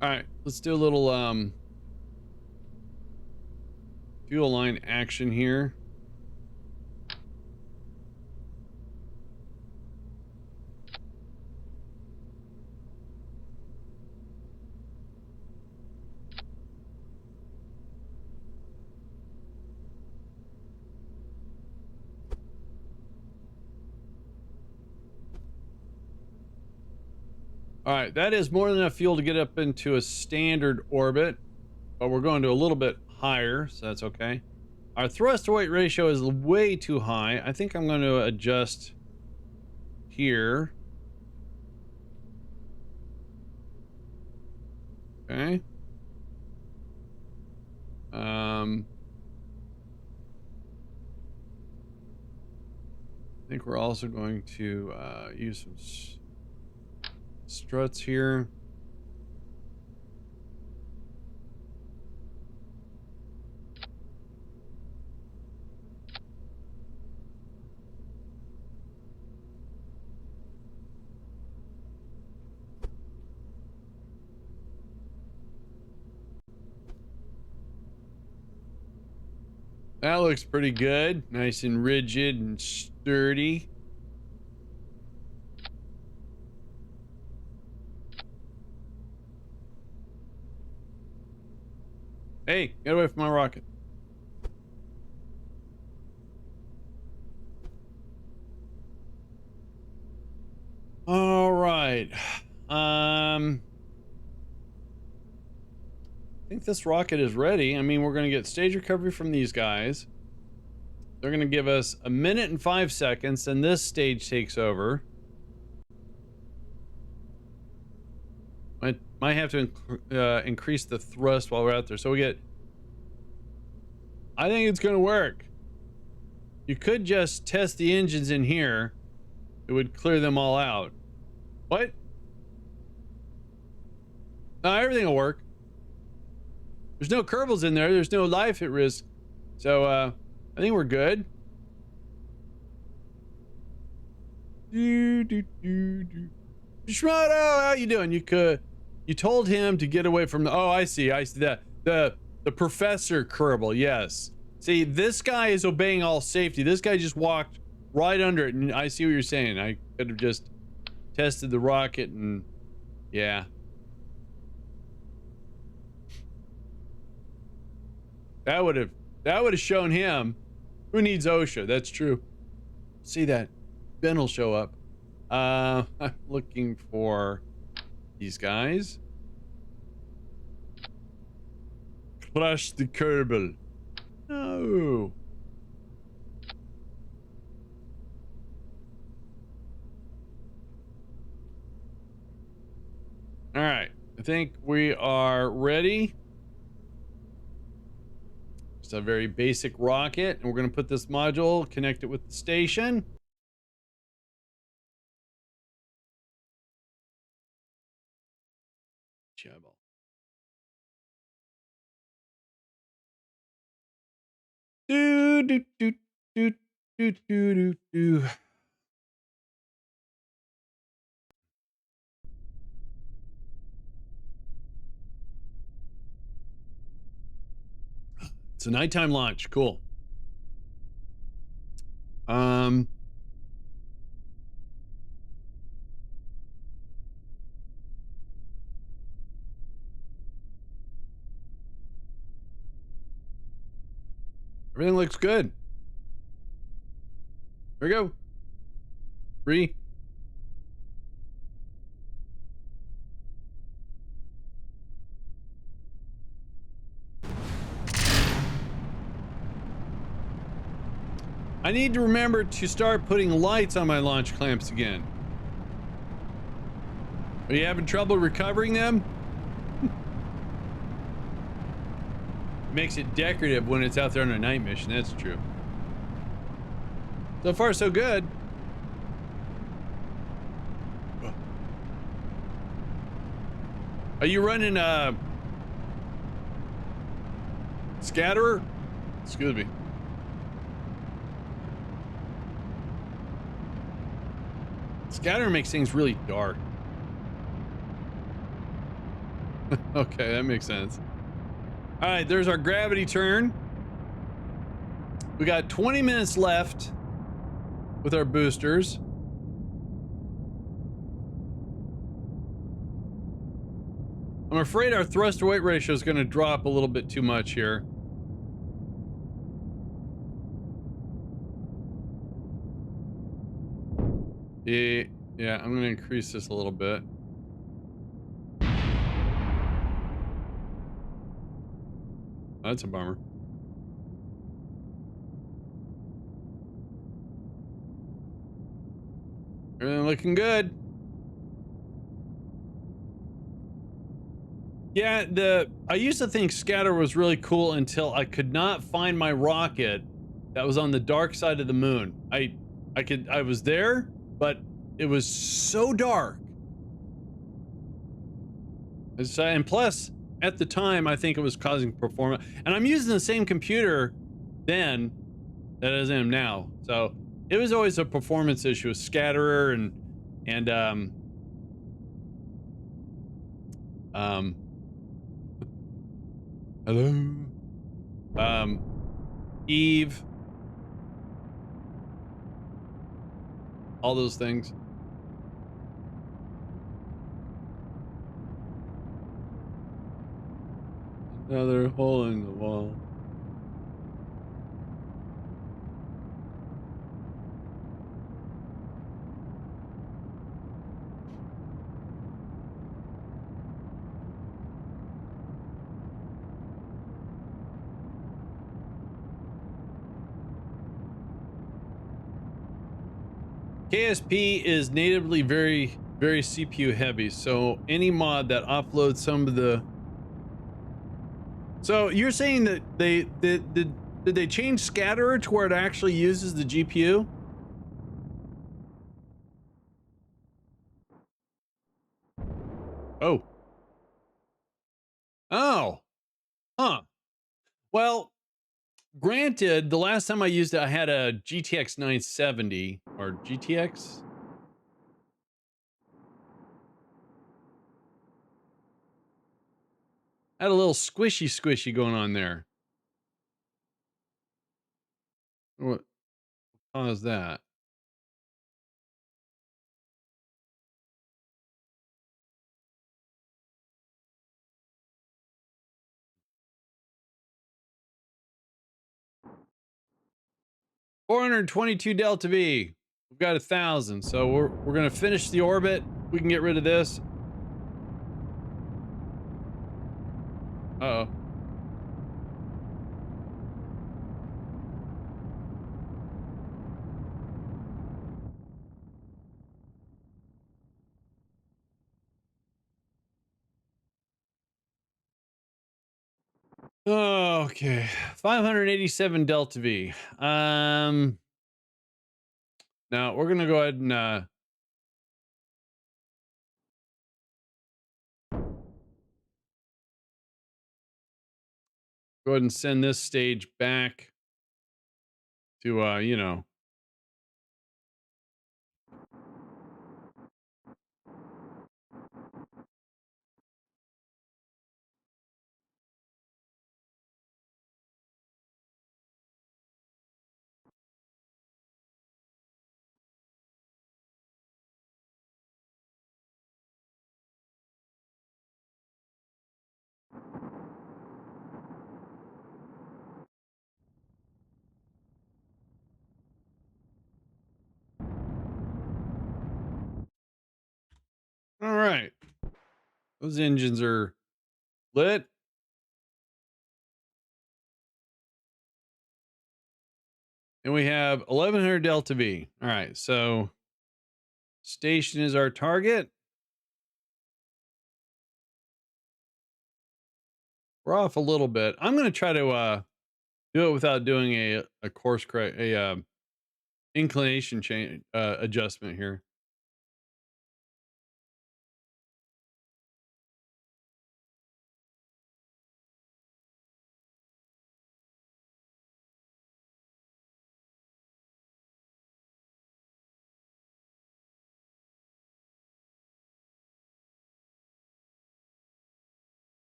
All right, let's do a little fuel line action here. All right, that is more than enough fuel to get up into a standard orbit, but we're going to a little bit higher, so that's okay. Our thrust to weight ratio is way too high. I think I'm going to adjust here. Okay. I think we're also going to use some struts here. That looks pretty good. Nice and rigid and sturdy. Hey, get away from my rocket. All right. I think this rocket is ready. I mean, we're going to get stage recovery from these guys. They're going to give us 1 minute and 5 seconds, and this stage takes over. Might have to increase the thrust while we're out there. So we get... I think it's going to work. You could just test the engines in here. It would clear them all out. What? No, everything will work. There's no Kerbals in there. There's no life at risk. So, I think we're good. Shmodo, how you doing? You told him to get away from the... Oh, I see that. The Professor Kerbal, yes. See, this guy is obeying all safety. This guy just walked right under it. And I see what you're saying. I could have just tested the rocket and yeah. That would have shown him who needs OSHA. That's true. See that. Ben will show up. I'm looking for these guys. Crush the Kerbin. No. All right. I think we are ready. Just a very basic rocket, and we're going to put this module, connect it with the station. Jebel. Do do do do do do do do. It's a nighttime launch. Cool. Everything looks good. Here we go. 3. I need to remember to start putting lights on my launch clamps again. Are you having trouble recovering them? Makes it decorative when it's out there on a night mission, that's true. So far, so good. Are you running a scatterer? Excuse me. Scatterer makes things really dark. Okay, that makes sense. All right, there's our gravity turn. We got 20 minutes left with our boosters. I'm afraid our thrust to weight ratio is going to drop a little bit too much here. Yeah, I'm going to increase this a little bit. That's a bummer. Everything looking good. Yeah, I used to think scatter was really cool until I could not find my rocket that was on the dark side of the moon. I was there, but it was so dark. And plus, at the time, I think it was causing performance. And I'm using the same computer then that I am now, so it was always a performance issue with scatterer and hello, Eve, all those things. Another hole in the wall. KSP is natively very, very CPU heavy, so any mod that offloads some of the... So you're saying that did they change scatterer to where it actually uses the GPU? Oh. Oh. Huh. Well, granted, the last time I used it, I had a GTX 970 or GTX. Had a little squishy going on there. What caused that? 422 Delta V. We've got 1,000, so we're gonna finish the orbit. We can get rid of this. Uh-oh. Okay, 587 Delta V. Now we're gonna go ahead and go ahead and send this stage back to you know. All right, those engines are lit, and we have 1,100 Delta V. All right, so station is our target. We're off a little bit. I'm gonna try to do it without doing a course correct inclination change adjustment here.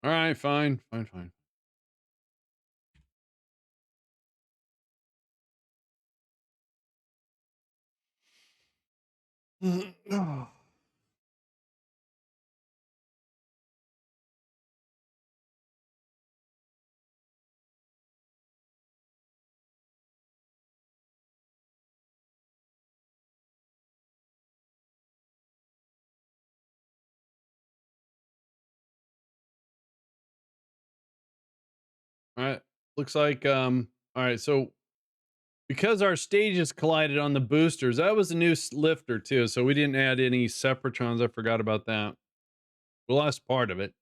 All right, fine, fine, fine. Oh. All right, looks like all right, so because our stages collided on the boosters, that was a new lifter too, so we didn't add any separatrons. I forgot about that. We lost part of it.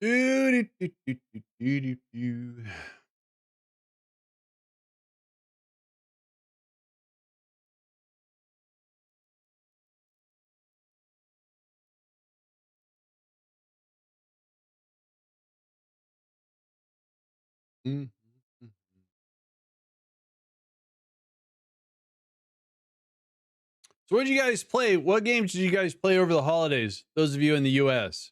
Do-do-do-do-do-do-do. Mhm, mhm. So what did you guys play? What games did you guys play over the holidays? Those of you in the US.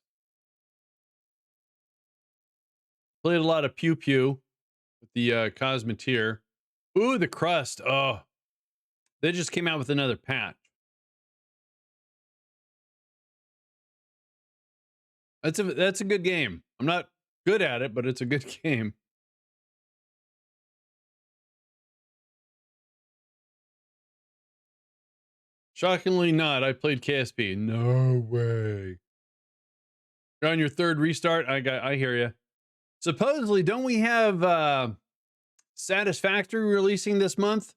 Played a lot of Pew Pew with the Cosmeteer. Ooh, the Crust. Oh, they just came out with another patch. That's a good game. I'm not good at it, but it's a good game. Shockingly not. I played KSP. No way. You're on your third restart. I hear you. Supposedly, don't we have Satisfactory releasing this month?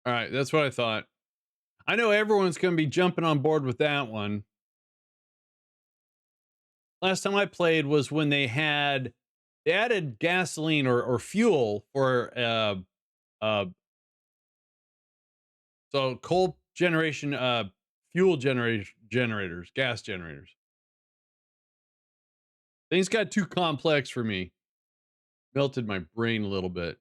All right, that's what I thought. I know everyone's going to be jumping on board with that one. Last time I played was when they added gasoline or fuel for uh so coal generation fuel generators, gas generators. Things got too complex for me. Melted my brain a little bit.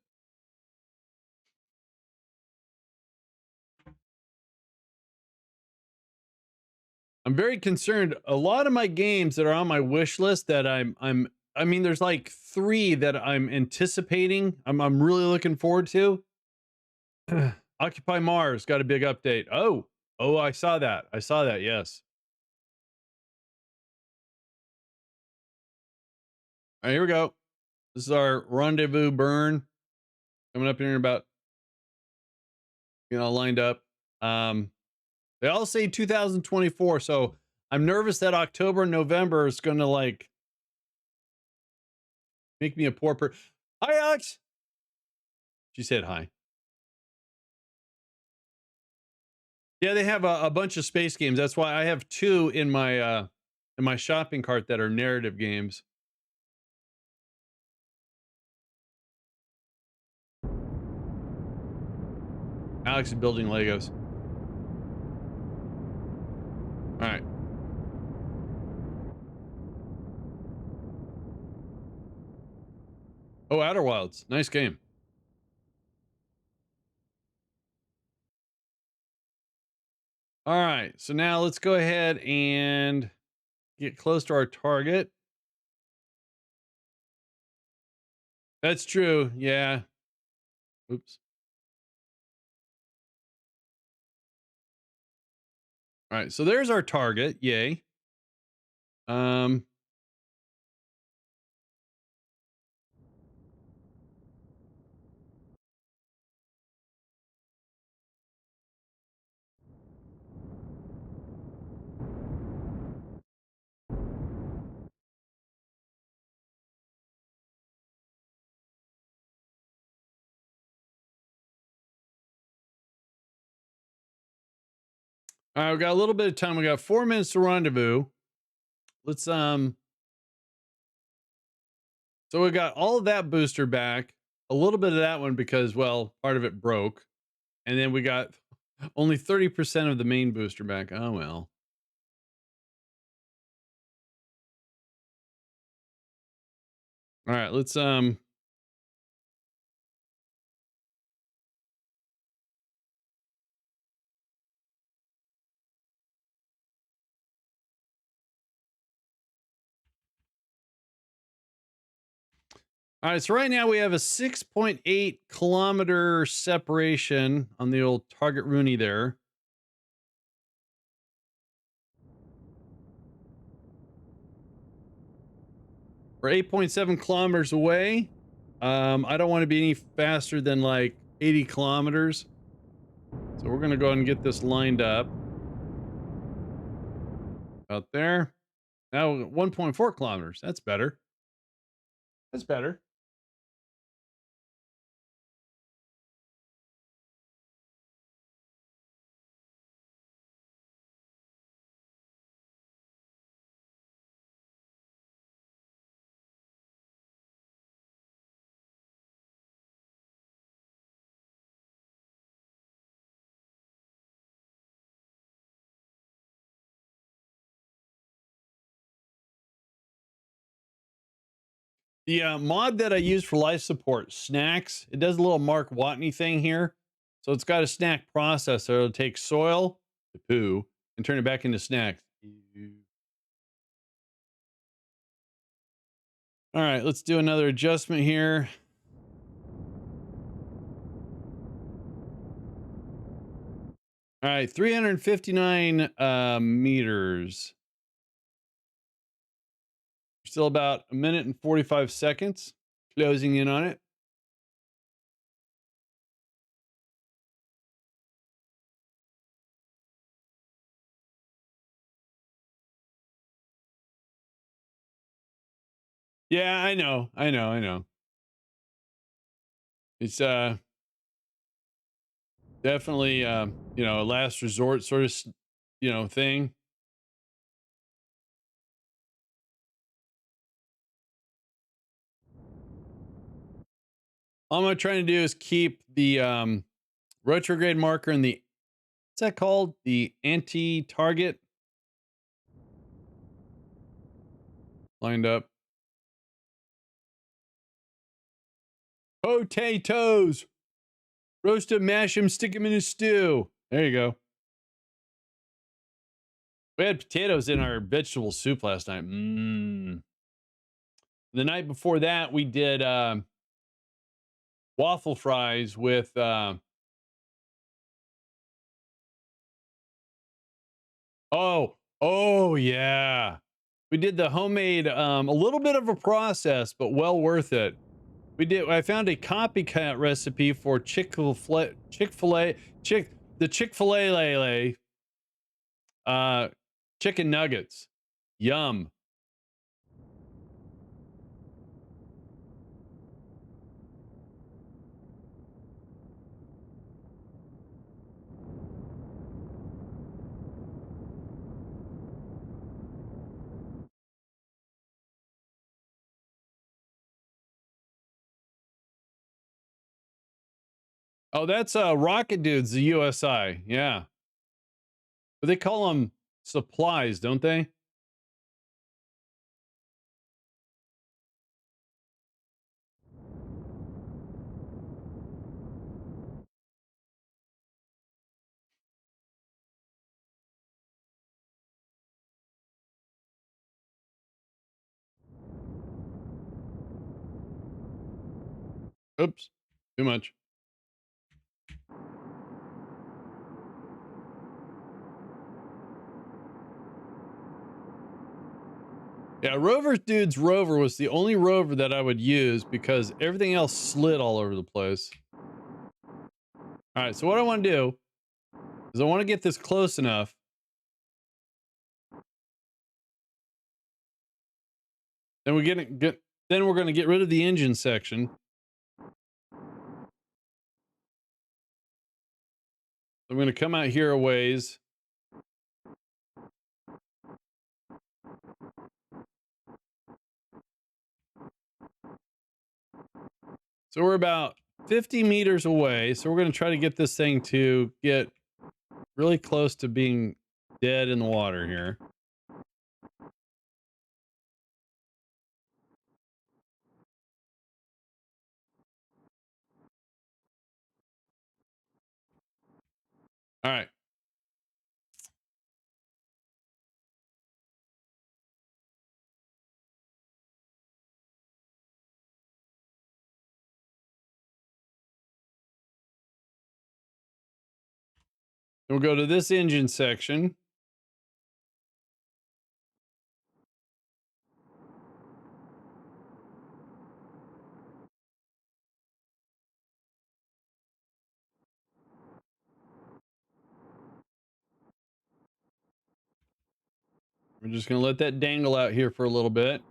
I'm very concerned. A lot of my games that are on my wish list that I mean, there's like 3 that I'm anticipating. I'm really looking forward to. Occupy Mars got a big update. Oh, I saw that. I saw that. Yes. All right, here we go. This is our rendezvous burn coming up here in about, lined up. Um, they all say 2024, so I'm nervous that October and November is going to like make me a poor person. Hi, Alex. She said hi. Yeah, they have a bunch of space games. That's why I have 2 in my shopping cart that are narrative games. Alex is building Legos. All right. Oh, Outer Wilds. Nice game. All right. So now let's go ahead and get close to our target. That's true. Yeah. Oops. All right. So there's our target. Yay. Um, all right, we got a little bit of time. We got 4 minutes to rendezvous. Let's so we got all of that booster back, a little bit of that one because well, part of it broke. And then we got only 30% of the main booster back. Oh well. All right, let's all right, so right now we have a 6.8 kilometer separation on the old target Rooney there. We're 8.7 kilometers away. I don't want to be any faster than like 80 kilometers. So we're gonna go ahead and get this lined up. Out there. Now 1.4 kilometers. That's better. That's better. The mod that I use for life support, Snacks, it does a little Mark Watney thing here. So it's got a snack processor. It'll take soil, the poo, and turn it back into snacks. All right, let's do another adjustment here. All right, 359 meters. Still about a minute and 45 seconds. Closing in on it. Yeah, I know. I know. I know. It's definitely a last resort sort of thing. All I'm trying to do is keep the retrograde marker in the what's that called? The anti-target lined up. Potatoes. Roast them, mash them, stick them in a stew. There you go. We had potatoes in our vegetable soup last night. Mmm. The night before that, we did waffle fries with oh yeah. We did the homemade a little bit of a process, but well worth it. I found a copycat recipe for Chick-fil-A the Chick-fil-A uh chicken nuggets. Yum. Oh, that's Rocket Dudes, the USI. Yeah. But they call them supplies, don't they? Oops. Too much. Yeah, Rover Dude's Rover was the only rover that I would use because everything else slid all over the place. All right, so what I want to do is I want to get this close enough. Then we then we're going to get rid of the engine section. I'm going to come out here a ways. So we're about 50 meters away. So we're going to try to get this thing to get really close to being dead in the water here. All right. We'll go to this engine section. We're just going to let that dangle out here for a little bit.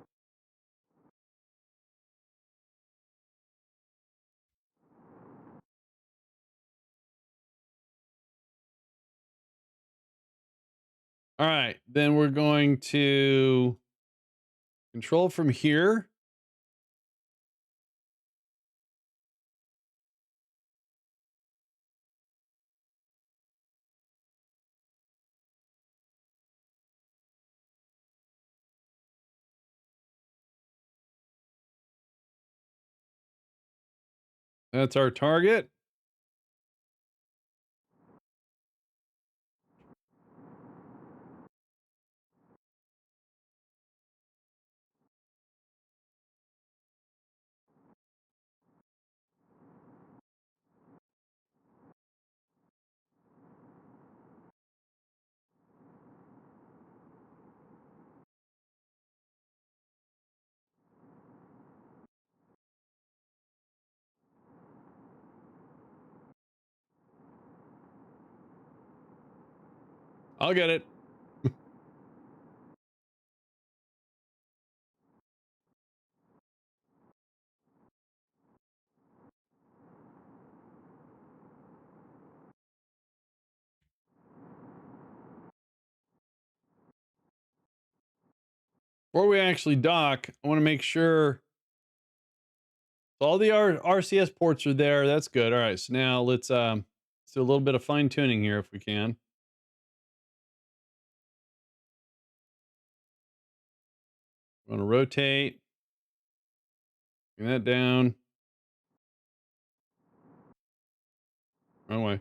All right. Then we're going to control from here. That's our target. I'll get it. Before we actually dock, I want to make sure all the RCS ports are there. That's good. All right. So now let's do a little bit of fine tuning here if we can. I'm going to rotate. Bring that down. Wrong way.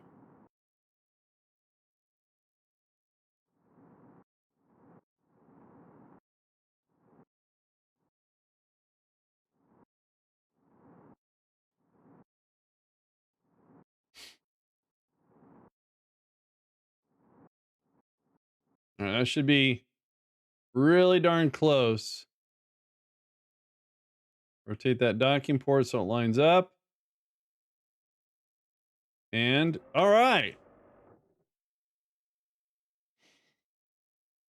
All right, that should be really darn close. Rotate that docking port so it lines up. And all right.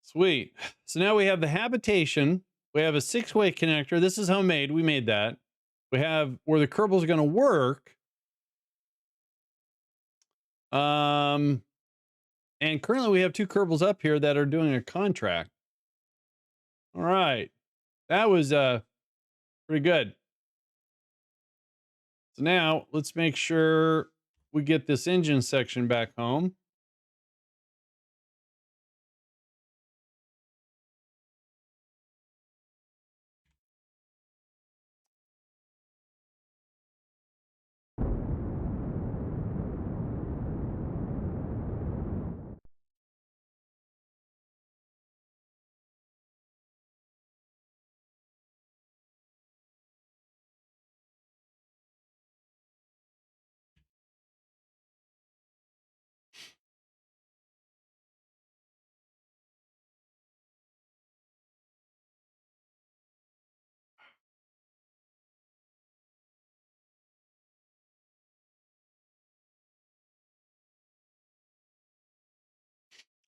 Sweet. So now we have the habitation. We have a 6-way connector. This is homemade. We made that. We have where the Kerbals are going to work. And currently we have 2 Kerbals up here that are doing a contract. All right. That was pretty good. So now let's make sure we get this engine section back home.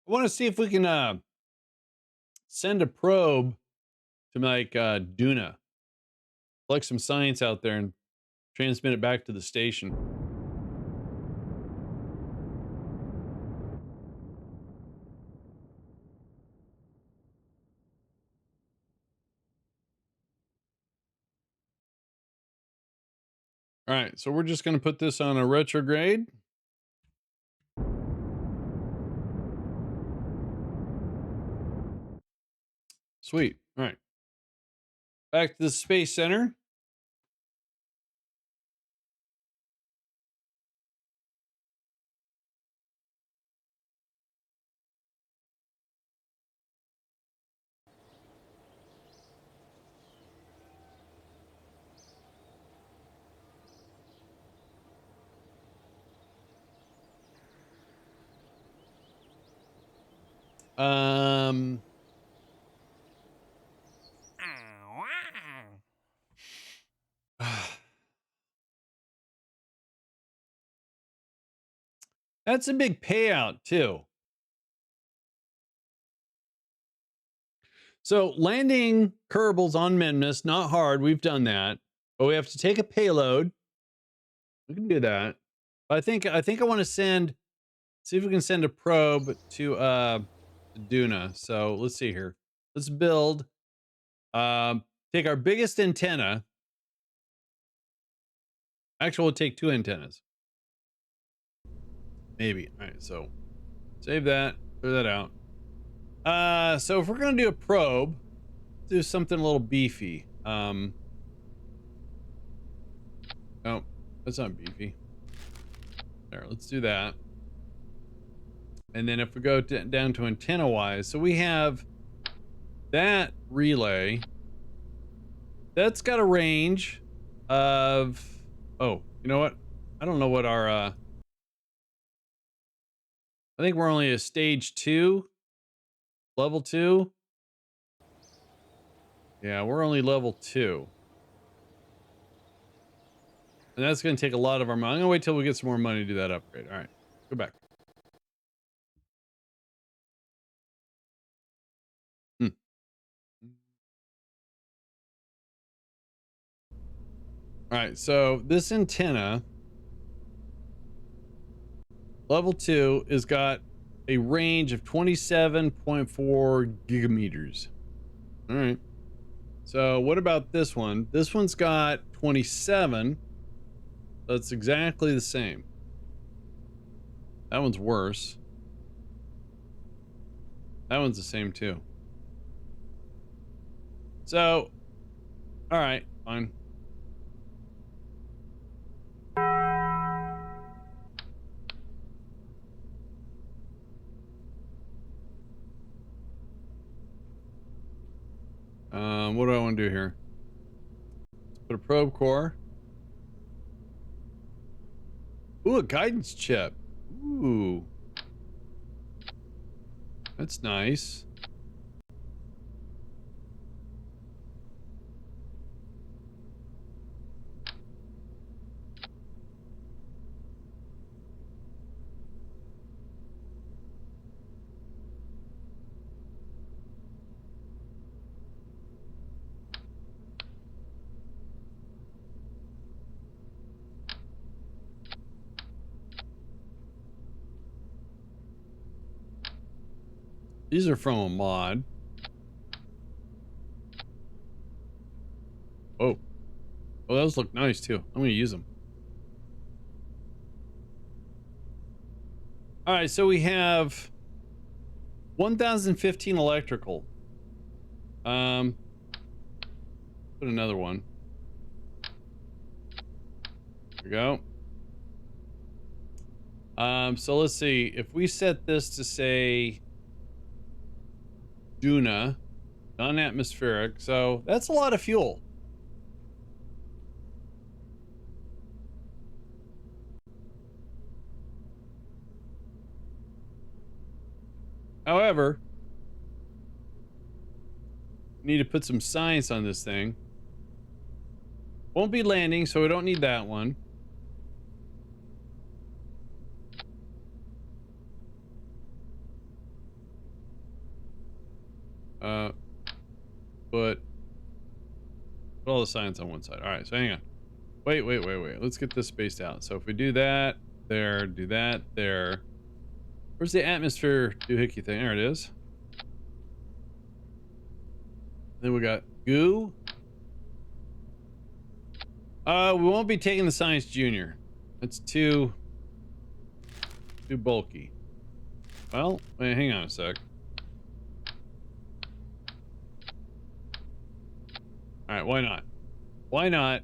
I want to see if we can send a probe to like Duna, collect some science out there and transmit it back to the station. All right, so we're just going to put this on a retrograde. Sweet. All right. Back to the Space Center. Um, that's a big payout too. So landing Kerbals on Memnus, not hard. We've done that, but we have to take a payload. We can do that. But I think I want to see if we can send a probe to Duna. So let's see here. Let's build. Take our biggest antenna. Actually, we'll take 2 antennas. Maybe. All right, so save that, clear that out. So if we're gonna do a probe, do something a little beefy. Oh, that's not beefy. There, let's do that. And then if we go down to antenna wise, so we have that relay. That's got a range of, oh, you know what? I don't know what our, I think we're only a stage 2, level 2. Yeah, we're only level 2. And that's going to take a lot of our money. I'm going to wait till we get some more money to do that upgrade. All right, go back. All right, so this antenna, level 2, has got a range of 27.4 gigameters. All right. So what about this one? This one's got 27. That's exactly the same. That one's worse. That one's the same too. So, all right, fine. What do I want to do here? Let's put a probe core. Ooh, a guidance chip. Ooh. That's nice. These are from a mod. Oh. Oh, those look nice too. I'm gonna use them. All right, so we have 1015 electrical. Put another one. There we go. So let's see. If we set this to say Duna, non-atmospheric, so that's a lot of fuel. However, we need to put some science on this thing. Won't be landing, so we don't need that one. Put all the science on one side. All right, so hang on. Wait. Let's get this spaced out. So if we do that, there, do that, there. Where's the atmosphere doohickey thing? There it is. Then we got goo. We won't be taking the science junior. That's too bulky. Well, wait, hang on a sec. All right, why not? Why not?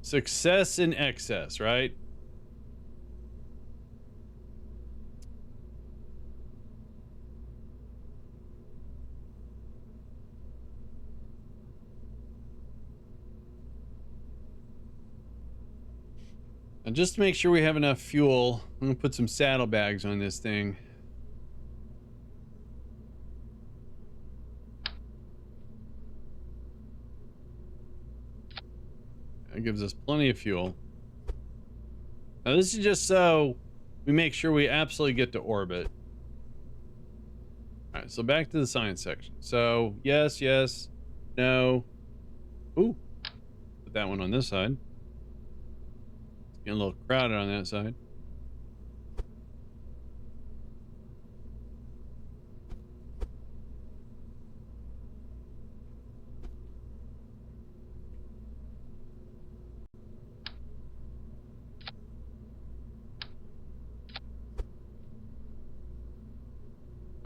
Success in excess, right? And just to make sure we have enough fuel, I'm gonna put some saddlebags on this thing. That gives us plenty of fuel. Now this is just so we make sure we absolutely get to orbit. All right, so back to the science section. So yes, no. Ooh, put that one on this side. It's getting a little crowded on that side.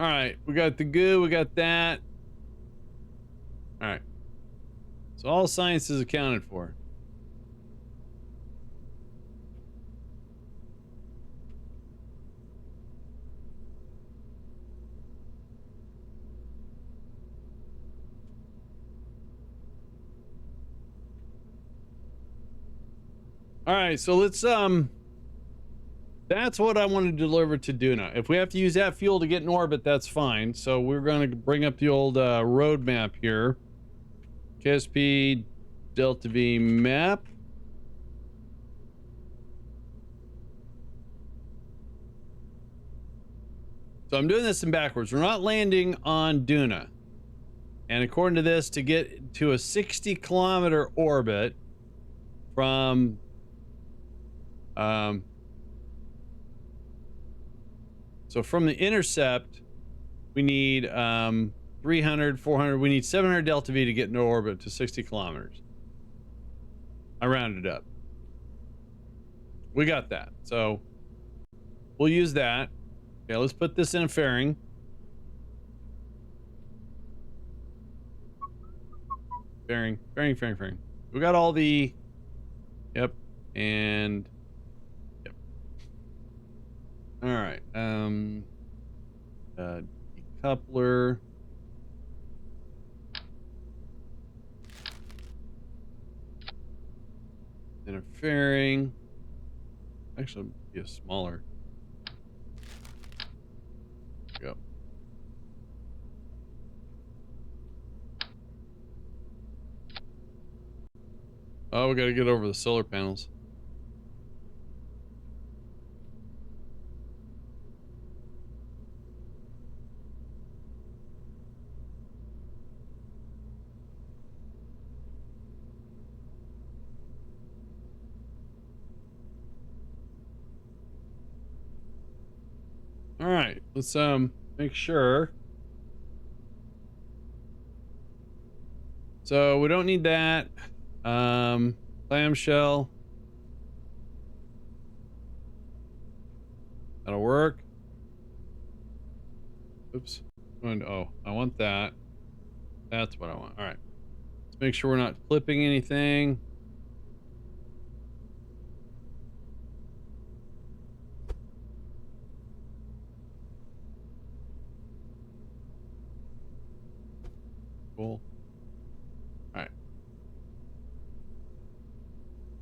All right, we got the goo, we got that. All right. So all science is accounted for. All right, so let's that's what I want to deliver to Duna. If we have to use that fuel to get in orbit, that's fine. So we're going to bring up the old road map here. KSP Delta V map. So I'm doing this in backwards. We're not landing on Duna. And according to this, to get to a 60-kilometer orbit from so from the intercept, we need 300, 400, we need 700 delta V to get into orbit to 60 kilometers. I rounded up. We got that. So we'll use that. Okay, let's put this in a fairing. Fairing. We got all the, yep, and yep. All right. Decoupler. Then a fairing. Actually, be a smaller. Go. Oh, we got to get over the solar panels. All right, let's make sure. So we don't need that. Clamshell. That'll work. Oops. Oh, I want that. That's what I want. All right. Let's make sure we're not flipping anything. Cool. All right.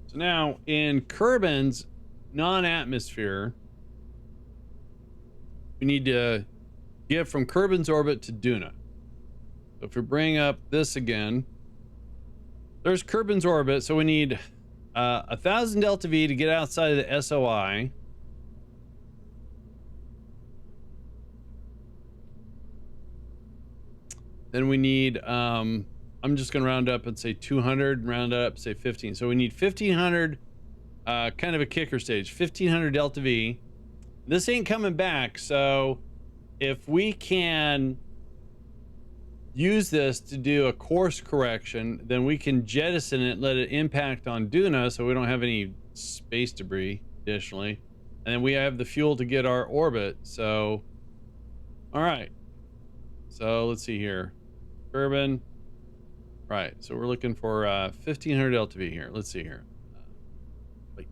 So now in Kerbin's non-atmosphere, we need to get from Kerbin's orbit to Duna. So if we bring up this again, there's Kerbin's orbit. So we need 1,000 delta V to get outside of the SOI. Then we need, I'm just going to round up and say 200, round up, say 15. So we need 1,500, kind of a kicker stage, 1,500 delta V. This ain't coming back. So if we can use this to do a course correction, then we can jettison it, let it impact on Duna so we don't have any space debris additionally. And then we have the fuel to get our orbit. So, all right. So let's see here. Kerbin. Right. So we're looking for 1,500 delta V here. Let's see here. Wait.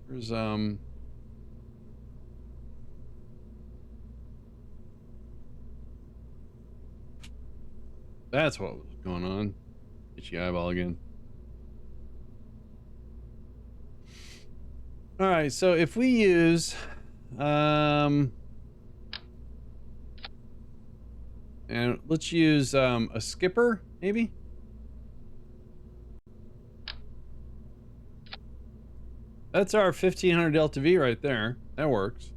There's that's what was going on. Itchy eyeball again. All right, so if we use and let's use a skipper maybe. That's our 1,500 delta V right there. That works.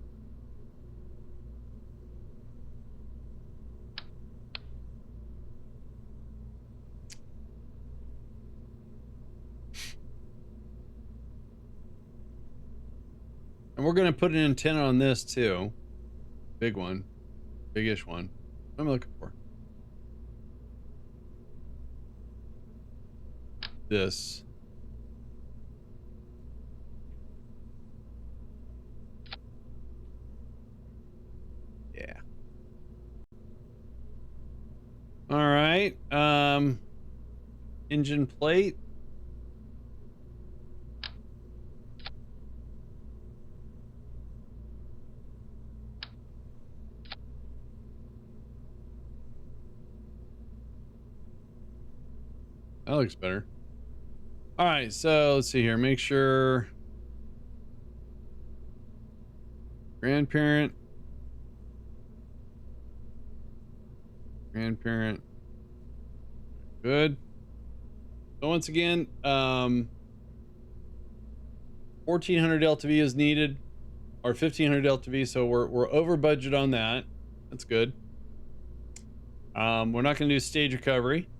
And we're going to put an antenna on this too. Big one. Biggish one. What am I looking for? This. Yeah. All right. Engine plate. That looks better. All right, so let's see here. Make sure grandparent. Good. So once again, 1,400 delta V is needed, or 1,500 delta V. So we're over budget on that. That's good. We're not going to do stage recovery,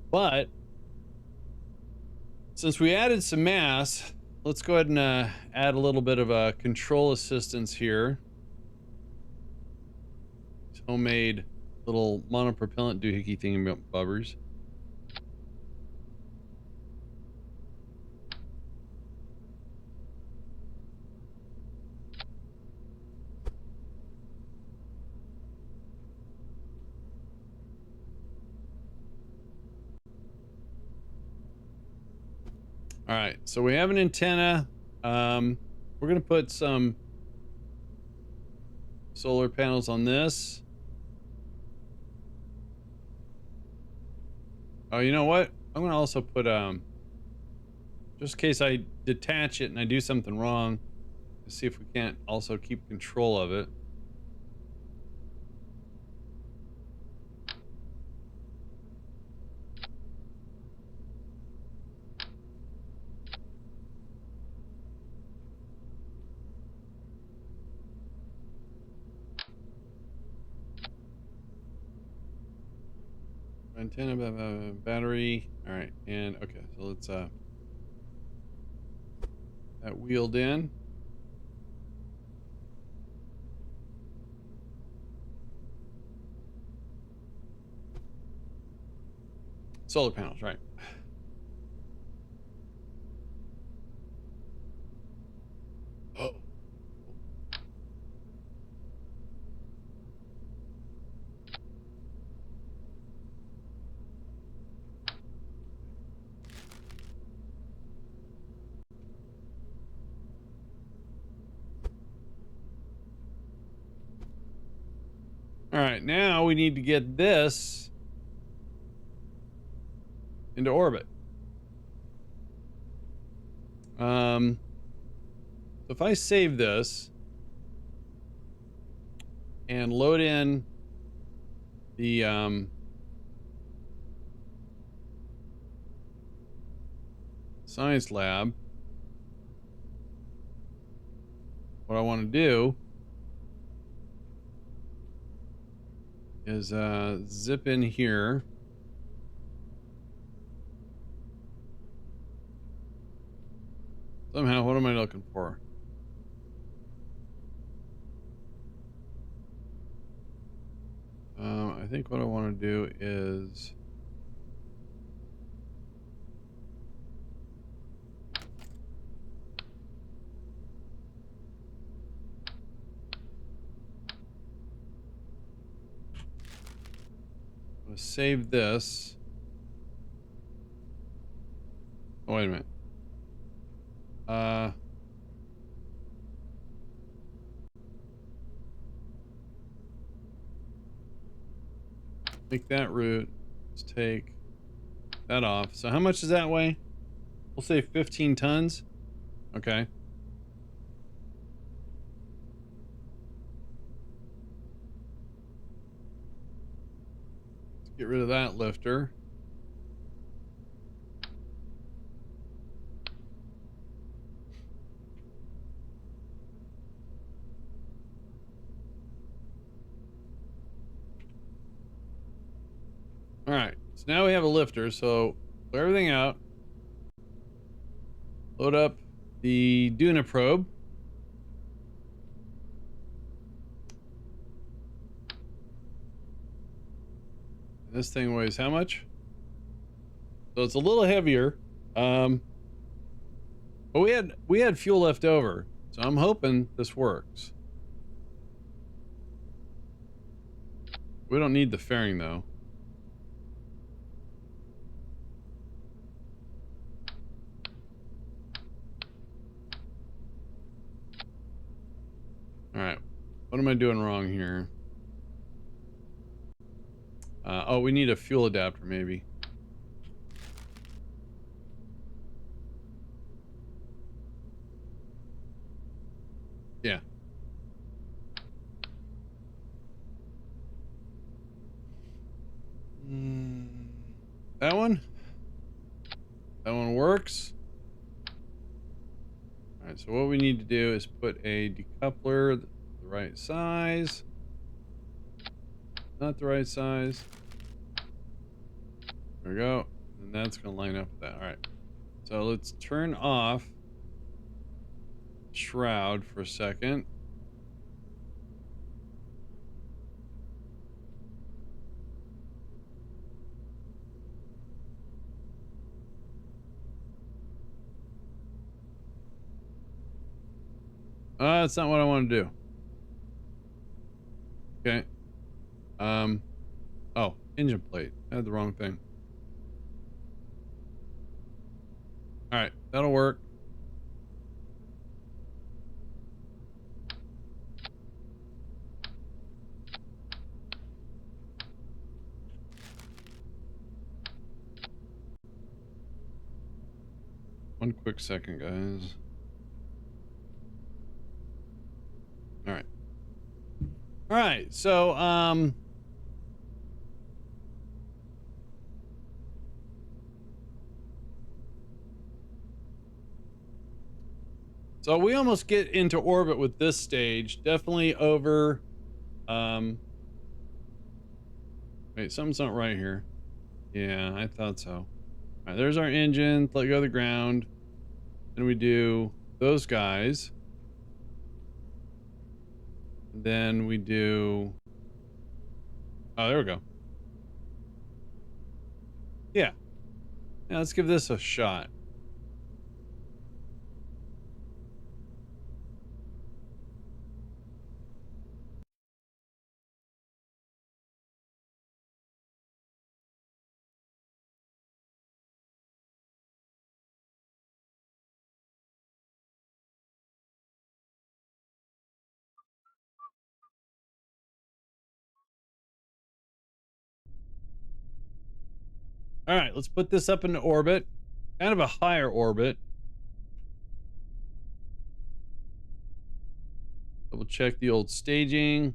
but since we added some mass, let's go ahead and add a little bit of a control assistance here. Homemade little monopropellant doohickey thingy-bobbers. All right, so we have an antenna. We're gonna put some solar panels on this. Oh, you know what? I'm gonna also put Just in case I detach it and I do something wrong. Let's see if we can't also keep control of it. Antenna, battery. All right, and okay, so let's that wheeled in. Solar panels, right? Oh. All right, now we need to get this into orbit. So if I save this and load in the science lab, what I want to do is zip in here. Somehow, what am I looking for? I think what I want to do is I'm gonna save this. Oh, wait a minute. Make that route. Let's take that off. So how much does that weigh? We'll say 15 tons. Okay. Let's get rid of that lifter. All right. So now we have a lifter. So clear everything out. Load up the Duna probe. And this thing weighs how much? So it's a little heavier. But we had fuel left over, so I'm hoping this works. We don't need the fairing though. All right, what am I doing wrong here? Oh, we need a fuel adapter maybe. Yeah. That one? That one works. All right, so what we need to do is put a decoupler the right size. Not the right size. There we go. And that's going to line up with that. All right. So let's turn off shroud for a second. That's not what I want to do. Okay. Oh, engine plate. I had the wrong thing. All right, that'll work. One quick second, guys. All right. All right. So we almost get into orbit with this stage. Definitely over. Um, Wait, something's not right here. Yeah, I thought so. All right, there's our engine. Let go of the ground. Then we do those guys. Then we do. Oh, there we go. Yeah. Yeah, let's give this a shot. All right, let's put this up into orbit. Kind of a higher orbit. Double check the old staging.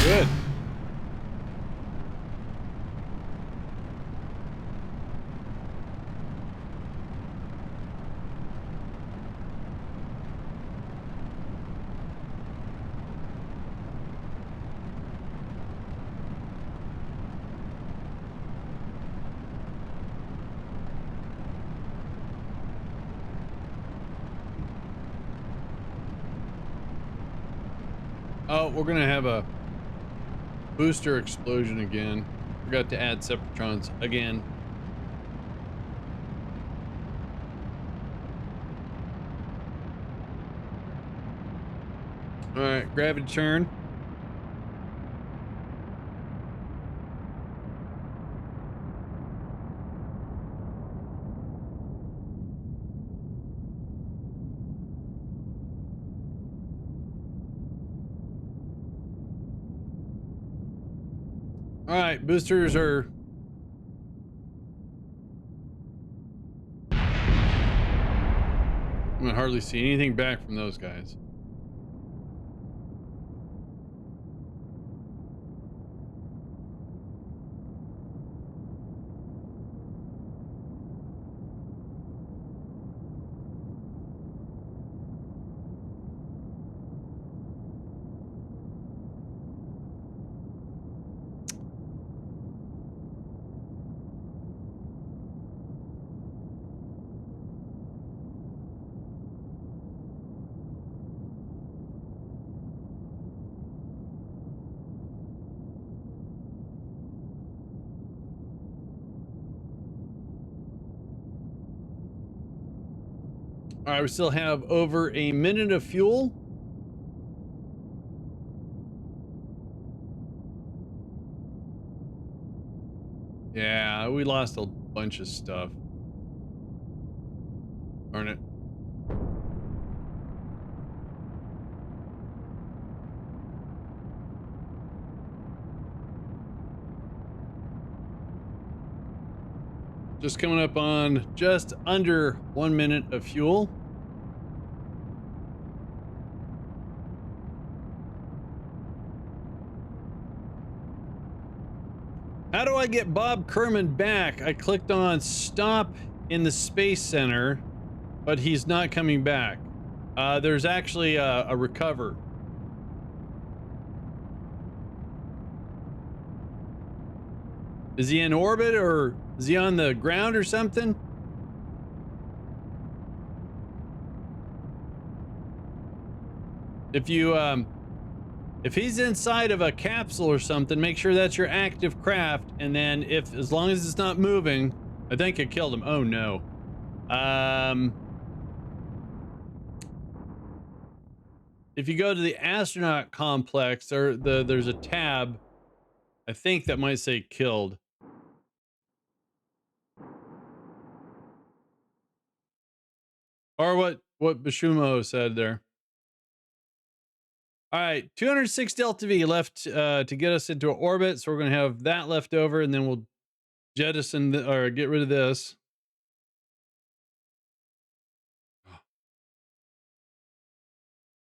Good. Oh, we're gonna have a booster explosion again. Forgot to add Separatrons again. All right, gravity turn. All right, boosters are. I'm gonna hardly see anything back from those guys. All right, we still have over a minute of fuel. Yeah, we lost a bunch of stuff. Darn it. Just coming up on just under 1 minute of fuel. How do I get Bob Kerman back? I clicked on stop in the Space Center, but he's not coming back. There's actually a recover. Is he in orbit or is he on the ground or something? If you if he's inside of a capsule or something, make sure that's your active craft. And then if as long as it's not moving, I think it killed him. Oh no. Um if you go to the astronaut complex, there's a tab, I think that might say killed. Or what Bishumo said there. All right, 206 delta V left to get us into orbit. So we're going to have that left over, and then we'll jettison or get rid of this.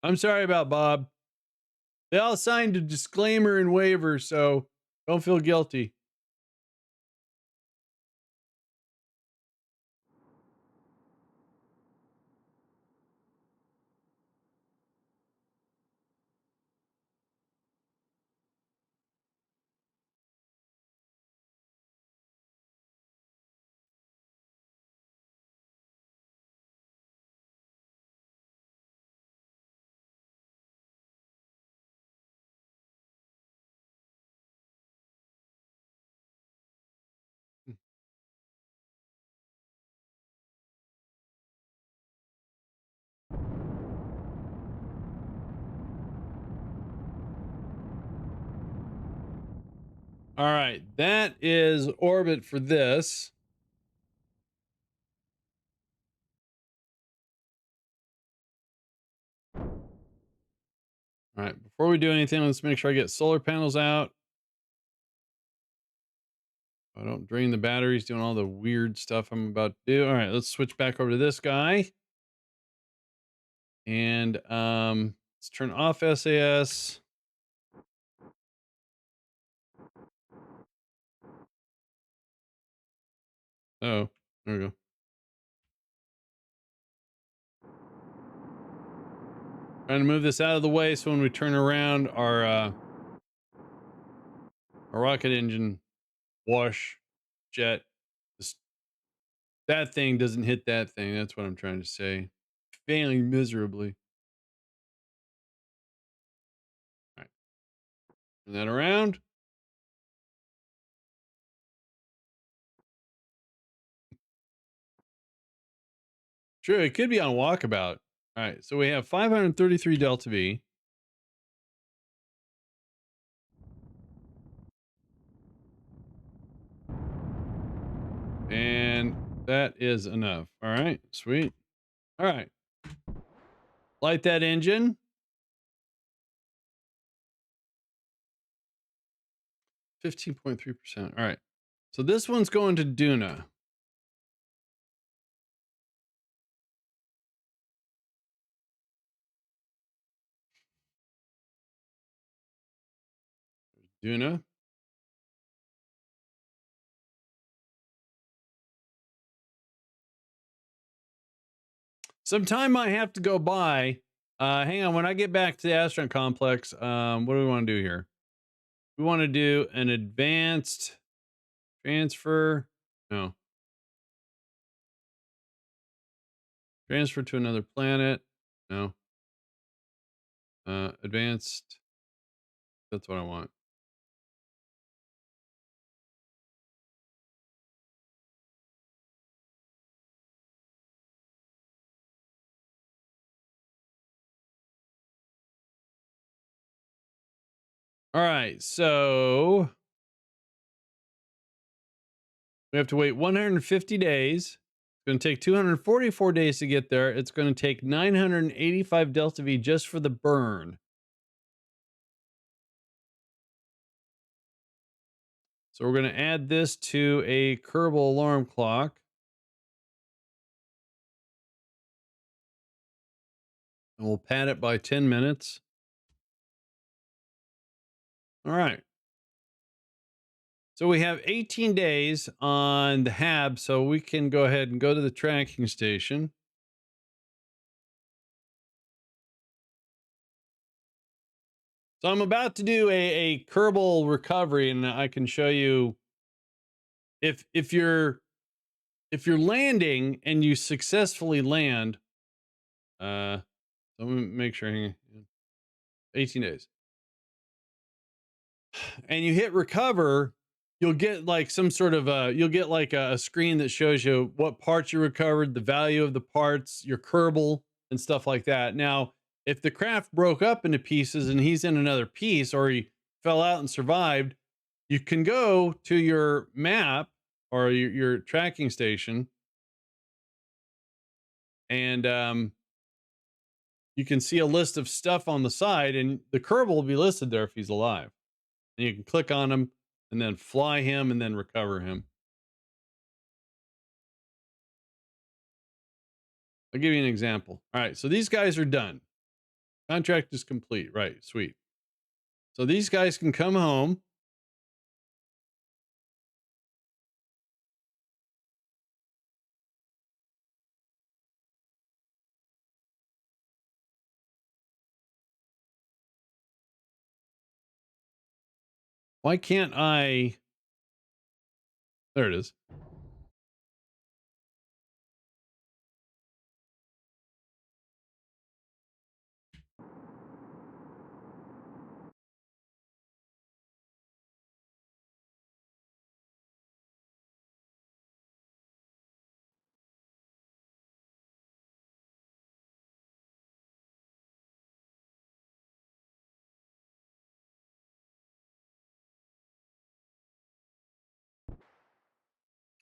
I'm sorry about Bob. They all signed a disclaimer and waiver, so don't feel guilty. All right, that is orbit for this. All right, before we do anything, let's make sure I get solar panels out. I don't drain the batteries doing all the weird stuff I'm about to do. All right, let's switch back over to this guy. And let's turn off SAS. Oh, there we go. Trying to move this out of the way so when we turn around, our rocket engine wash jet, this, that thing doesn't hit that thing. That's what I'm trying to say. Failing miserably. All right, turn that around. Sure, it could be on walkabout. All right, so we have 533 delta V. And that is enough. All right, sweet. All right. Light that engine. 15.3%. All right. So this one's going to Duna. Duna. Some time might have to go by. Hang on. When I get back to the astronaut complex, what do we want to do here? We want to do an advanced transfer. No. Transfer to another planet. No. Advanced. That's what I want. All right. So we have to wait 150 days. It's going to take 244 days to get there. It's going to take 985 delta V just for the burn. So we're going to add this to a Kerbal alarm clock. And we'll pad it by 10 minutes. All right. So we have 18 days on the HAB, so we can go ahead and go to the tracking station. So I'm about to do a Kerbal recovery, and I can show you if you're landing and you successfully land. Let me make sure. 18 days. And you hit recover, you'll get like some sort of you'll get like a screen that shows you what parts you recovered, the value of the parts, your Kerbal, and stuff like that. Now, if the craft broke up into pieces and he's in another piece, or he fell out and survived, you can go to your map or your tracking station, and you can see a list of stuff on the side, and the Kerbal will be listed there if he's alive. And you can click on him and then fly him and then recover him. I'll give you an example. All right, so these guys are done. Contract is complete. Right, sweet. So these guys can come home. Why can't I? There it is.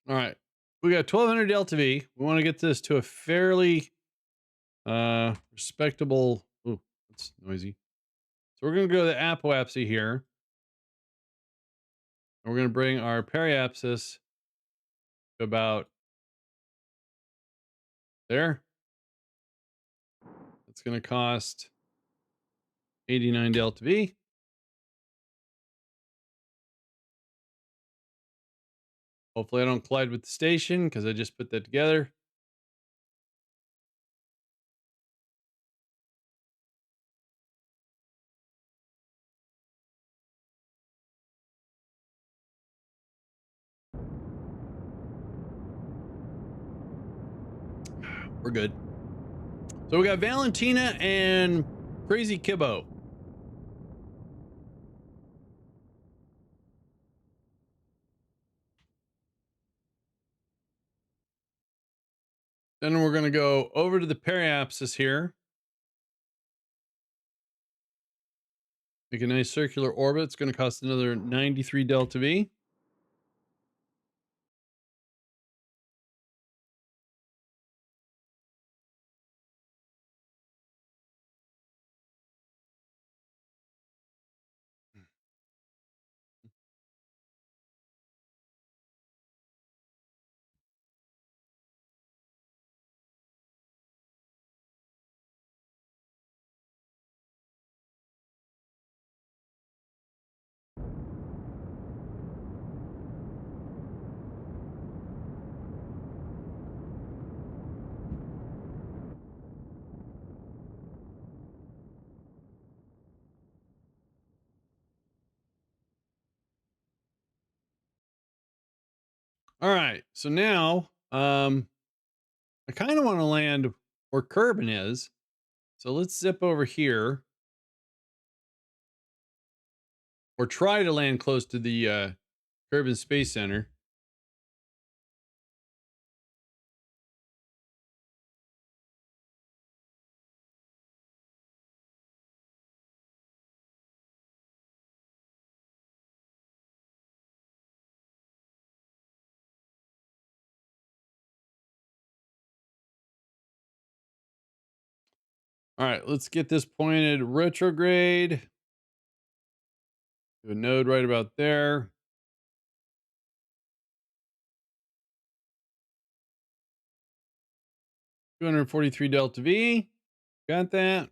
All right. We got 1200 Delta V. We want to get this to a fairly respectable. Oh, that's noisy. So we're going to go to the apoapsy here. And we're going to bring our periapsis to about there. That's going to cost 89 Delta V. Hopefully I don't collide with the station because I just put that together. We're good. So we got Valentina and Crazy Kibbo. Then we're going to go over to the periapsis here. Make a nice circular orbit. It's going to cost another 93 Delta V. All right. So now I kind of want to land where Kerbin is. So let's zip over here or try to land close to the Kerbin Space Center. All right, let's get this pointed retrograde. Do a node right about there. 243 Delta V. Got that.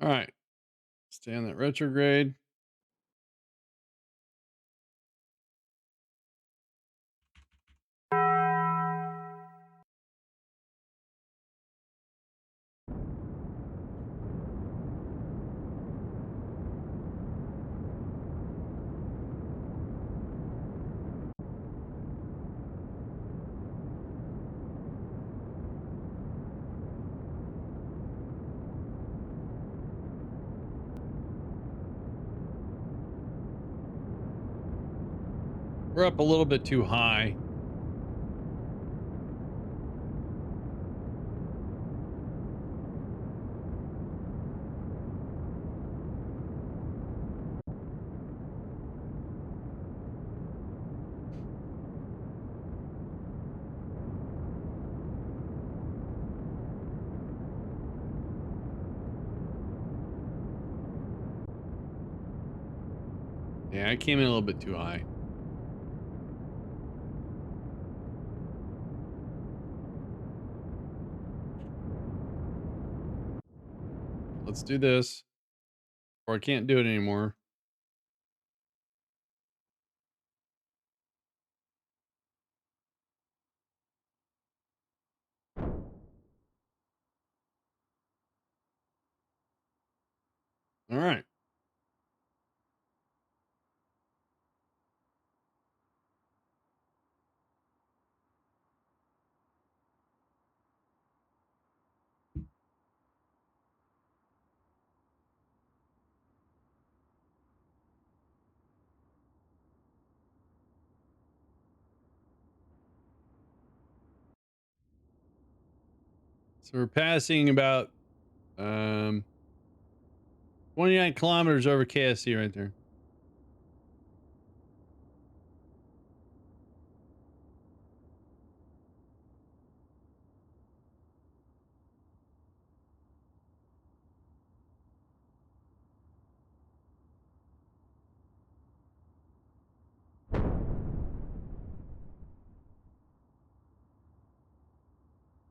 All right. Stay on that retrograde. We're up a little bit too high. Yeah, I came in a little bit too high. Let's do this, or I can't do it anymore. All right. So we're passing about 29 kilometers over KSC right there.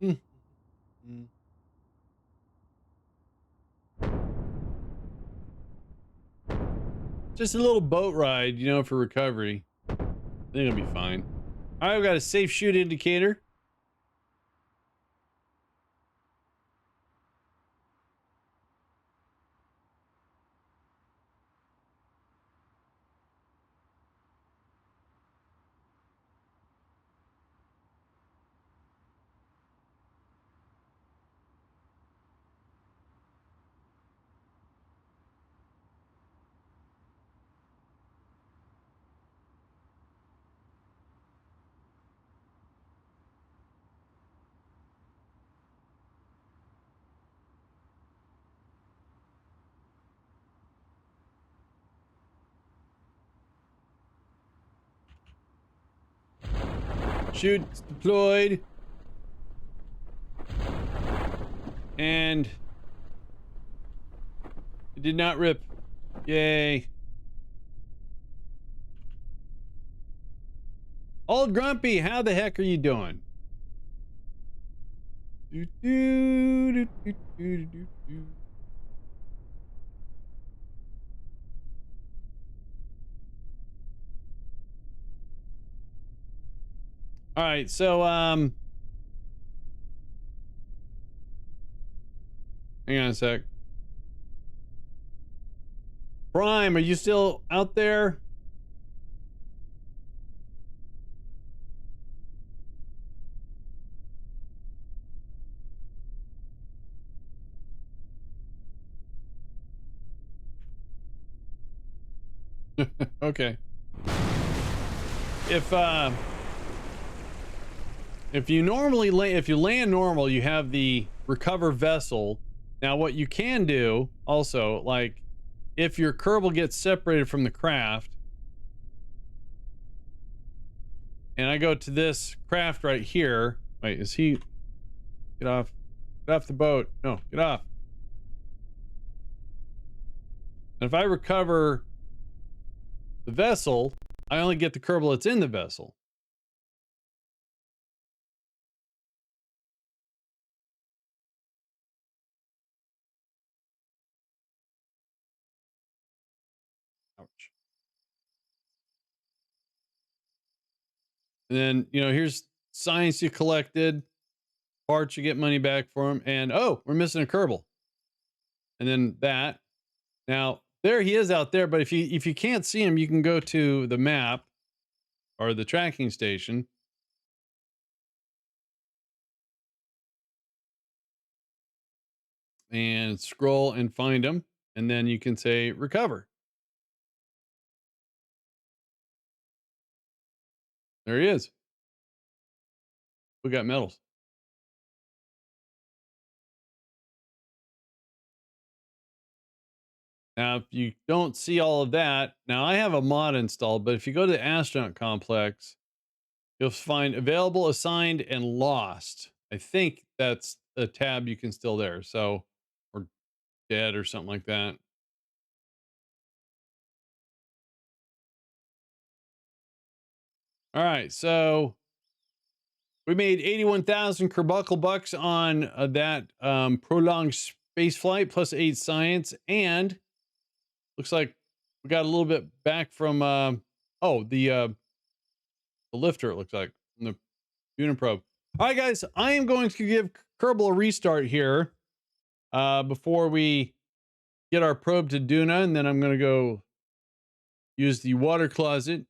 Mm, mm. Just a little boat ride, for recovery. I think it'll be fine. All right, I've got a safe shoot indicator. Shoot deployed. And it did not rip. Yay. Old Grumpy, how the heck are you doing? Do, do, do, do, do, do, do. All right, so hang on a sec. Prime, are you still out there? Okay. If if you land normal, you have the recover vessel. Now what you can do also, like if your Kerbal gets separated from the craft, and I go to this craft right here. Wait, is he get off? Get off the boat. No, get off. And if I recover the vessel, I only get the Kerbal that's in the vessel. Ouch. And then, here's science you collected, parts you get money back for them, and oh, we're missing a Kerbal. And then that. Now, there he is out there, but if you can't see him, you can go to the map or the tracking station and scroll and find him, and then you can say recover. There he is. We got medals. Now, if you don't see all of that, now I have a mod installed, but if you go to the astronaut complex, you'll find available, assigned, and lost. I think that's a tab you can still there. So, or dead or something like that. All right. So we made 81,000 Kerbuckle bucks on that prolonged space flight plus 8 science. And looks like we got a little bit back from, the lifter, it looks like, from the Duna probe. All right, guys, I am going to give Kerbal a restart here before we get our probe to Duna, and then I'm going to go use the water closet.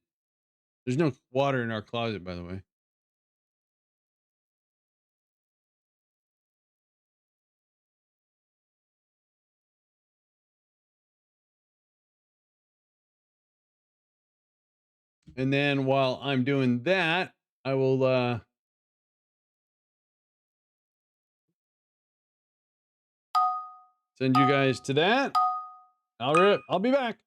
There's no water in our closet, by the way. And then while I'm doing that, I will send you guys to that. All right, I'll be back.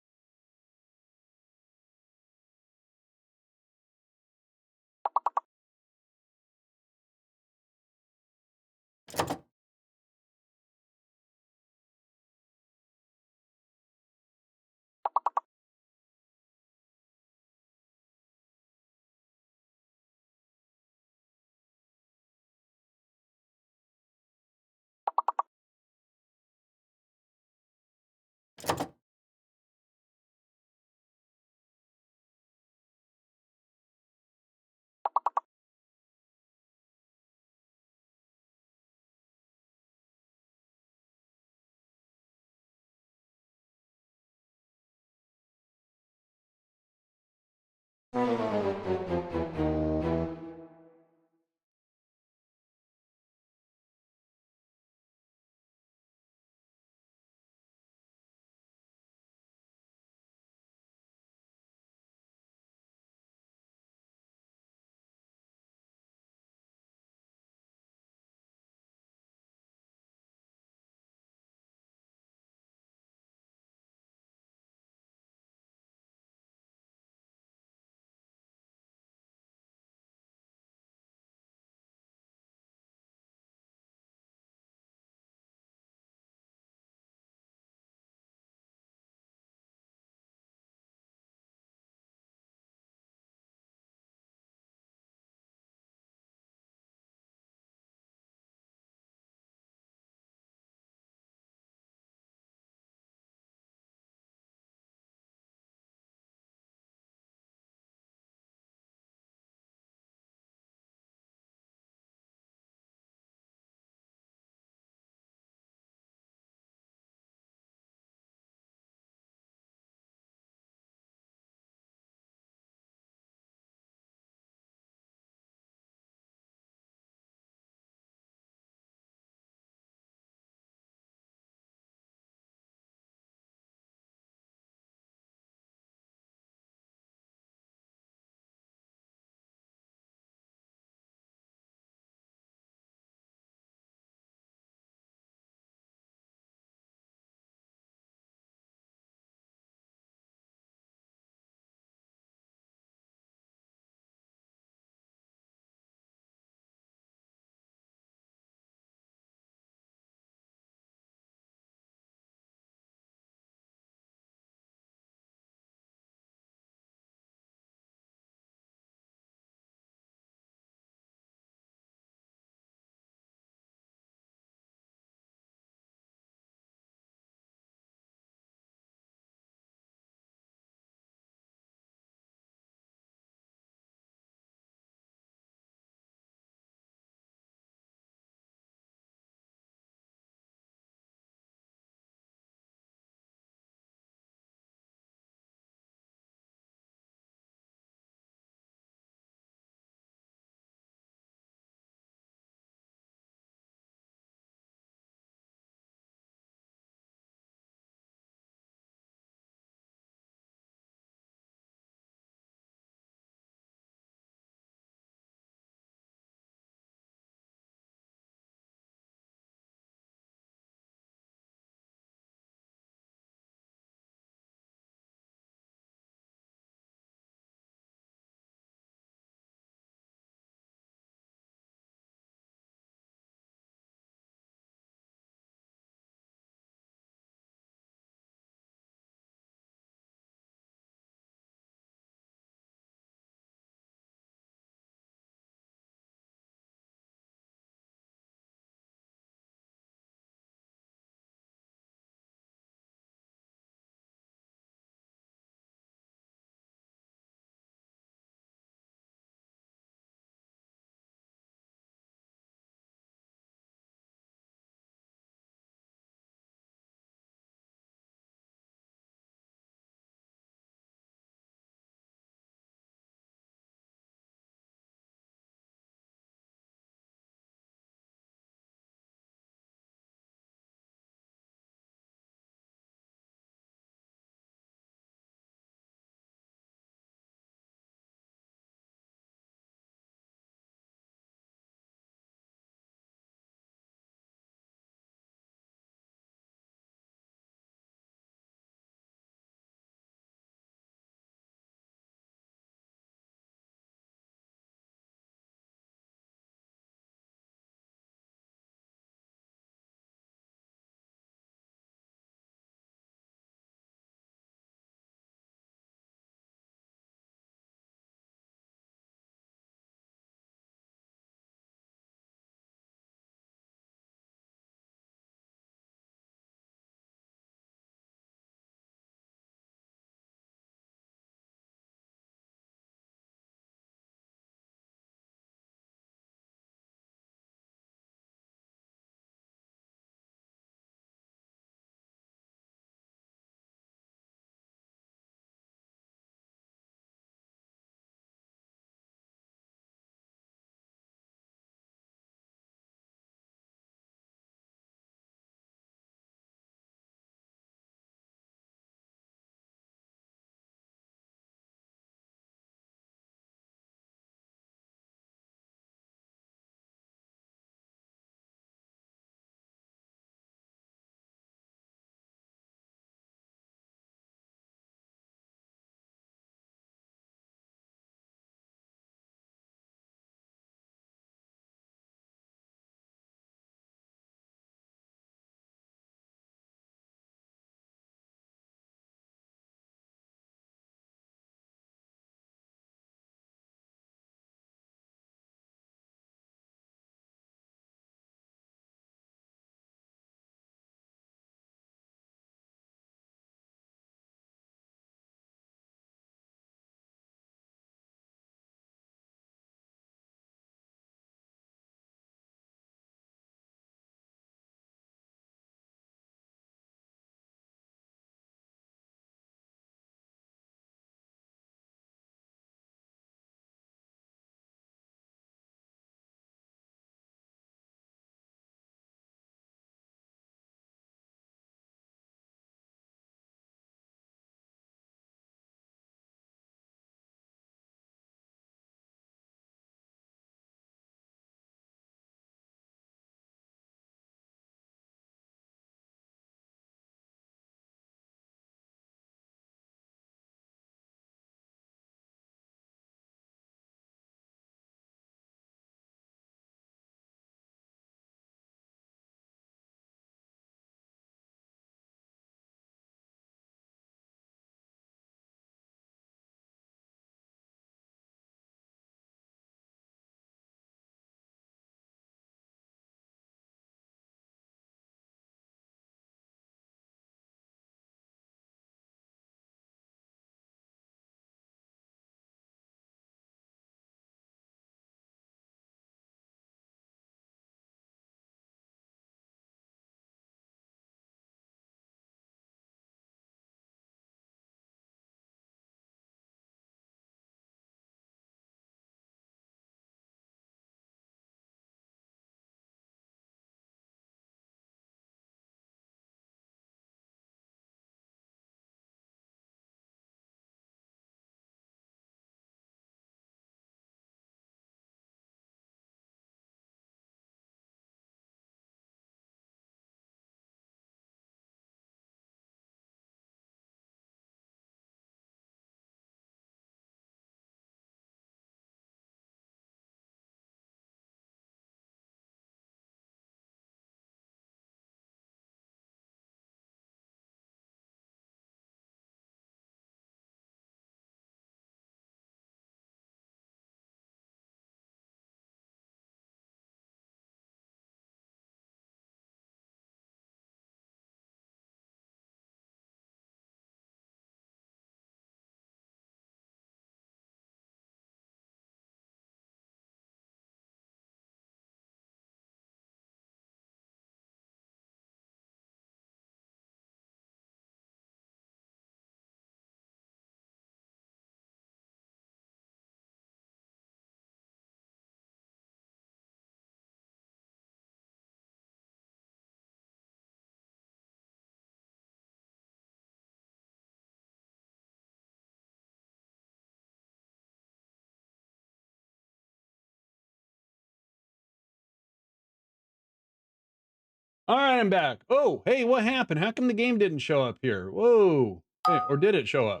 All right, I'm back. Oh, hey, what happened? How come the game didn't show up here? Whoa. Hey, or did it show up?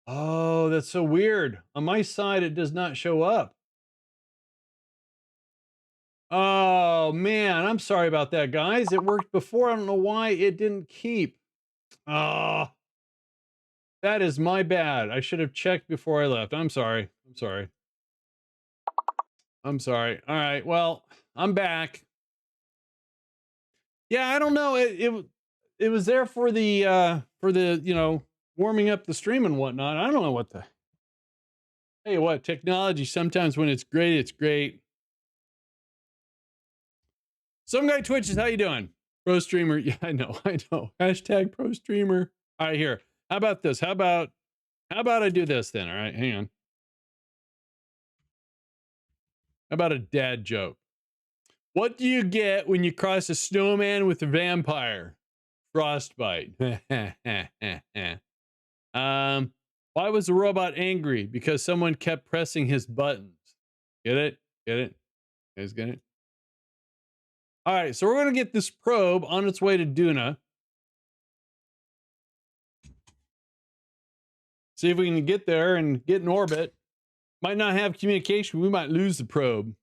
Oh, that's so weird. On my side, it does not show up. Oh, man. I'm sorry about that, guys. It worked before. I don't know why it didn't keep. Oh, that is my bad. I should have checked before I left. I'm sorry. I'm sorry. I'm sorry. All right. Well, I'm back. Yeah, I don't know. It was there for the warming up the stream and whatnot. I don't know what the hey what technology sometimes when it's great. Some guy twitches, how you doing? Pro streamer. Yeah, I know, I know. Hashtag pro streamer. All right, here. How about this? How about I do this then? All right, hang on. How about a dad joke? What do you get when you cross a snowman with a vampire? Frostbite. Why was the robot angry? Because someone kept pressing his buttons. Get it? Get it? You guys get it? All right, so we're going to get this probe on its way to Duna. See if we can get there and get in orbit. Might not have communication. We might lose the probe.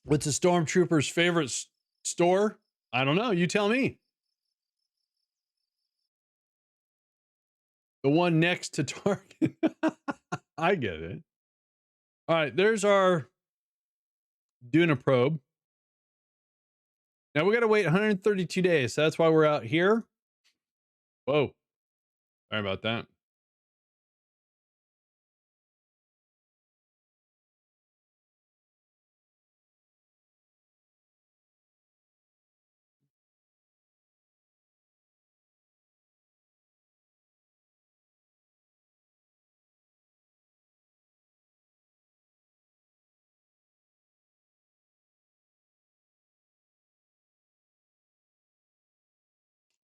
What's a stormtrooper's favorite store? I don't know. You tell me. The one next to Target. I get it. All right, there's our Duna probe. Now we got to wait 132 days. So that's why we're out here. Whoa. Sorry about that.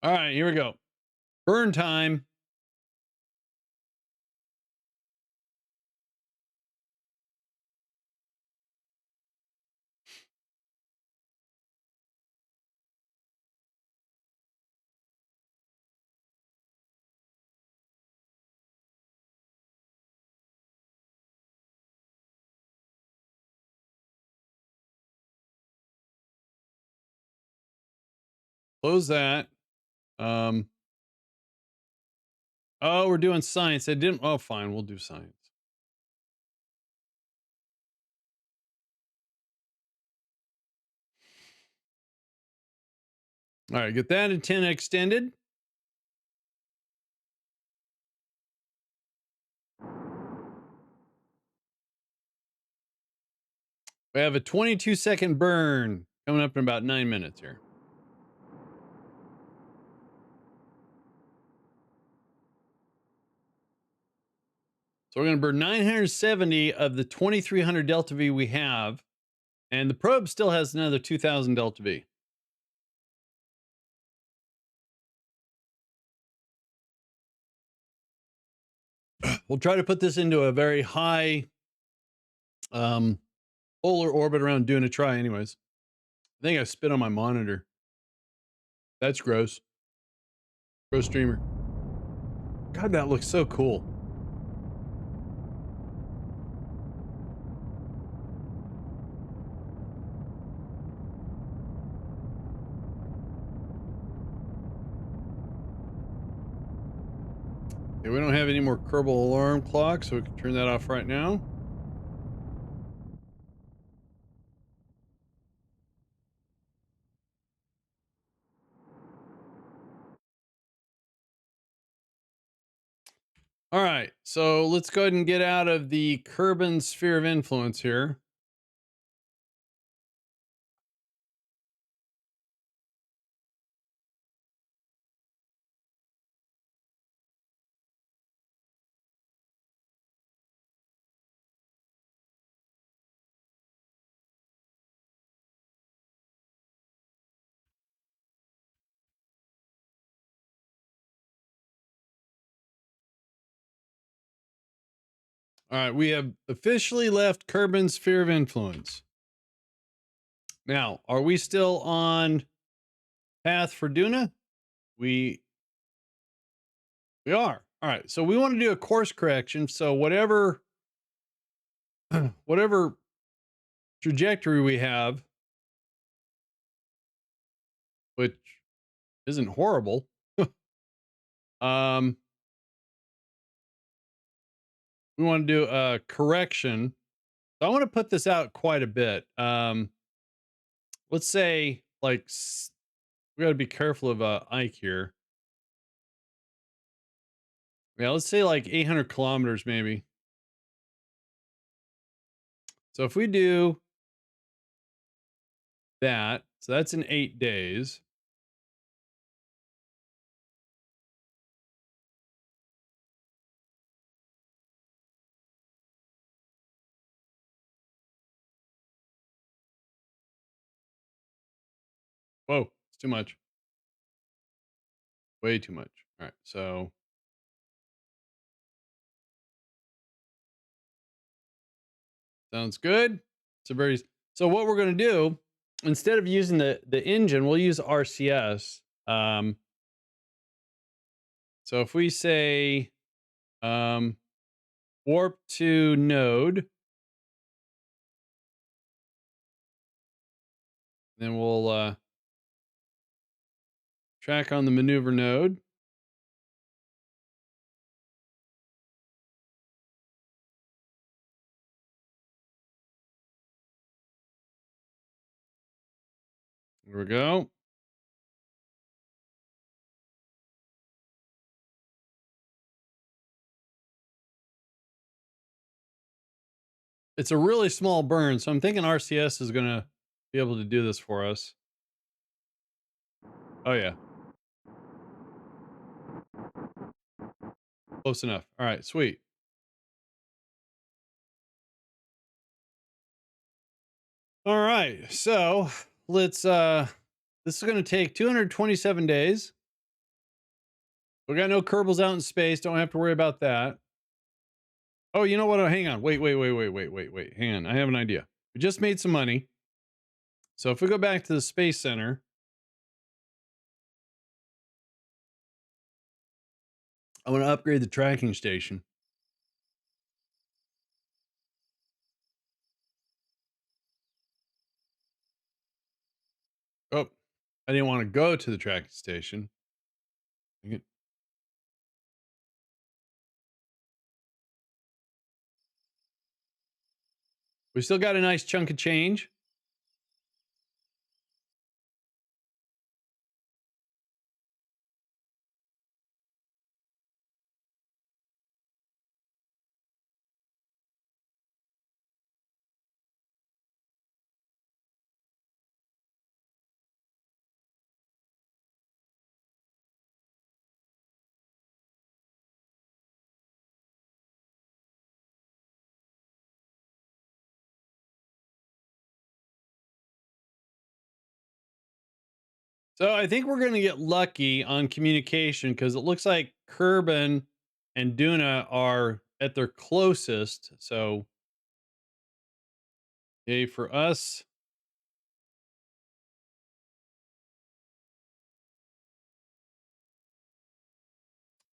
All right, here we go. Burn time. Close that. Um, oh, we're doing science. I didn't. Oh, fine. We'll do science. All right, get that antenna extended. We have a 22-second burn coming up in about 9 minutes here. So we're going to burn 970 of the 2300 delta V we have. And the probe still has another 2000 delta V. We'll try to put this into a very high polar orbit around Duna. Try anyways. I think I spit on my monitor. That's gross. Gross streamer. God, that looks so cool. Okay, we don't have any more Kerbal alarm clock, so we can turn that off right now. All right, so let's go ahead and get out of the Kerbin sphere of influence here. All right, we have officially left Kerbin's sphere of influence. Now, are we still on path for Duna? We we are. All right, so we want to do a course correction. So whatever trajectory we have, which isn't horrible, um, we want to do a correction. So I want to put this out quite a bit. Let's say we got to be careful of Ike here. Yeah, let's say like 800 kilometers maybe. So if we do that, so that's in 8 days. Whoa, it's too much. Way too much. All right, so sounds good. It's a very so what we're going to do instead of using the engine, we'll use RCS. So if we say um, warp to node, then we'll track on the maneuver node. There we go. It's a really small burn, so I'm thinking RCS is going to be able to do this for us. Oh yeah, close enough. All right, sweet. All right, so let's this is going to take 227 days. We got no Kerbals out in space. Don't have to worry about that. Oh, you know what? Oh, hang on. Wait. Hang on. I have an idea. We just made some money. So if we go back to the Space Center, I want to upgrade the tracking station. Oh, I didn't want to go to the tracking station. We still got a nice chunk of change. So I think we're going to get lucky on communication because it looks like Kerbin and Duna are at their closest. So, yay for us.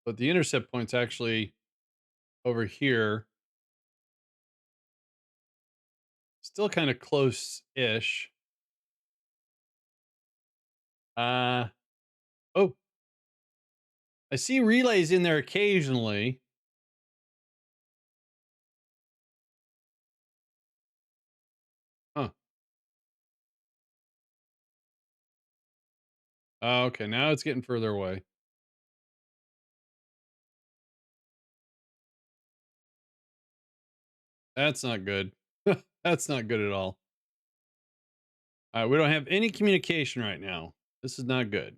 But the intercept point's actually over here. Still kind of close-ish. Uh oh, I see relays in there occasionally. Huh. Oh, okay, now it's getting further away. That's not good. That's not good at all. We don't have any communication right now. This is not good.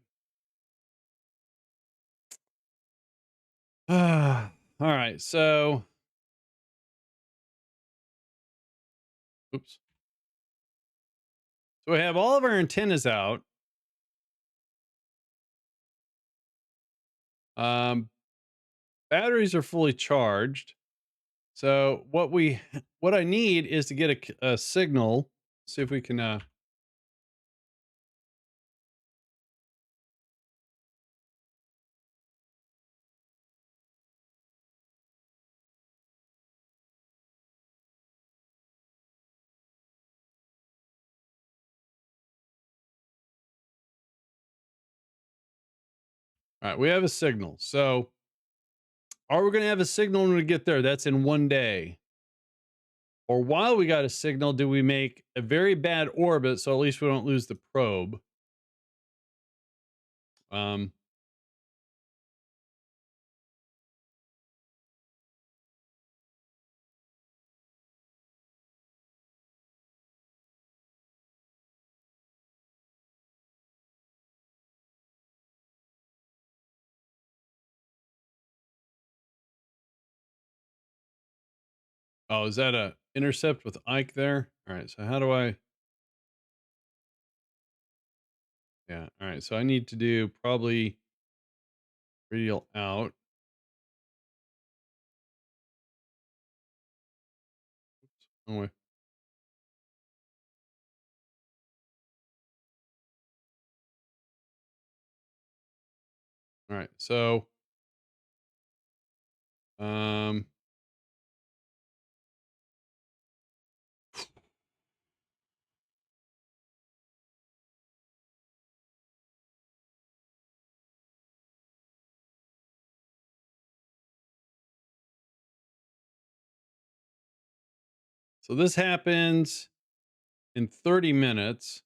All right, so oops. So we have all of our antennas out. Um, Batteries are fully charged. So what I need is to get a signal. See if we can. All right, we have a signal. So are we going to have a signal when we get there? That's in 1 day. Or while we got a signal, do we make a very bad orbit so at least we don't lose the probe? Um, oh, is that a intercept with Ike there? All right, so how do I? Yeah, all right, so I need to do probably radial out. Oh, wait. All right, um, so this happens in 30 minutes.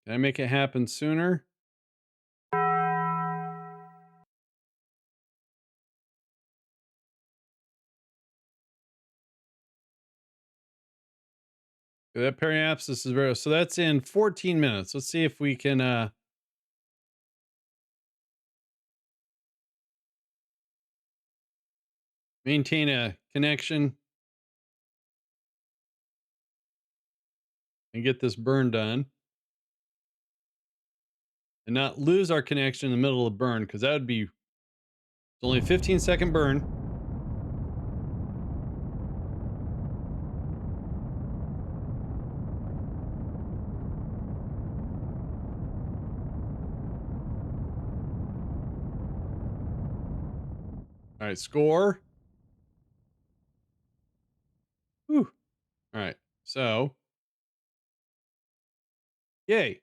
Can I make it happen sooner? That periapsis is very, so that's in 14 minutes. Let's see if we can maintain a connection and get this burn done and not lose our connection in the middle of the burn because that would be, it's only a 15-second burn. All right, score. Whew. All right, so yay.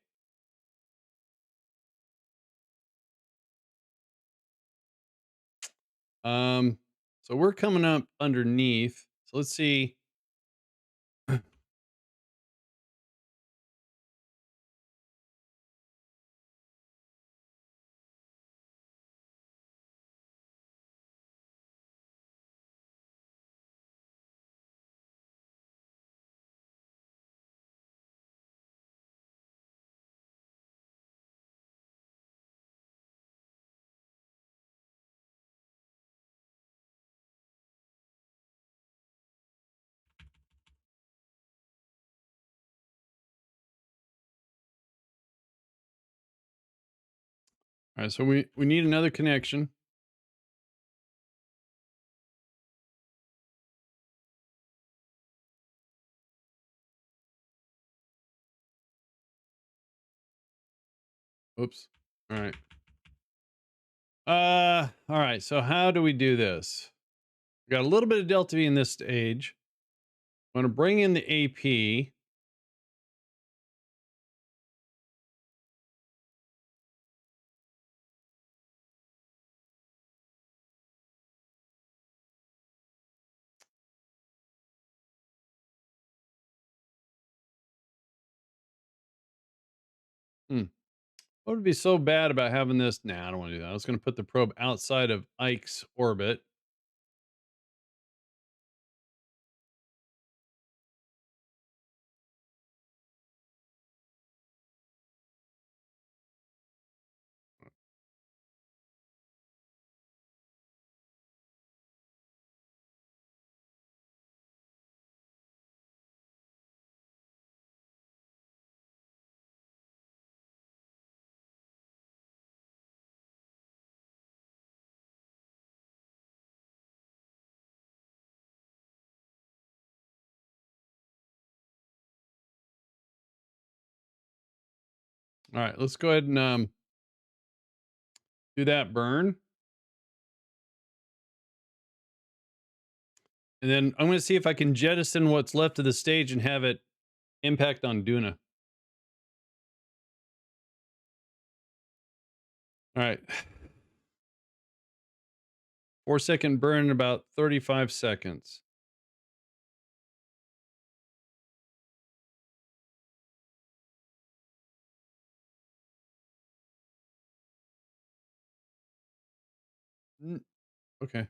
Um, so we're coming up underneath. So let's see. All right, so we need another connection. Oops. All right. All right. So how do we do this? We got a little bit of delta V in this stage. I'm going to bring in the AP. Hmm. What would be so bad about having this? Nah, I don't want to do that. I was going to put the probe outside of Ike's orbit. All right, let's go ahead and do that burn. And then I'm going to see if I can jettison what's left of the stage and have it impact on Duna. All right. 4-second burn in about 35 seconds. Okay.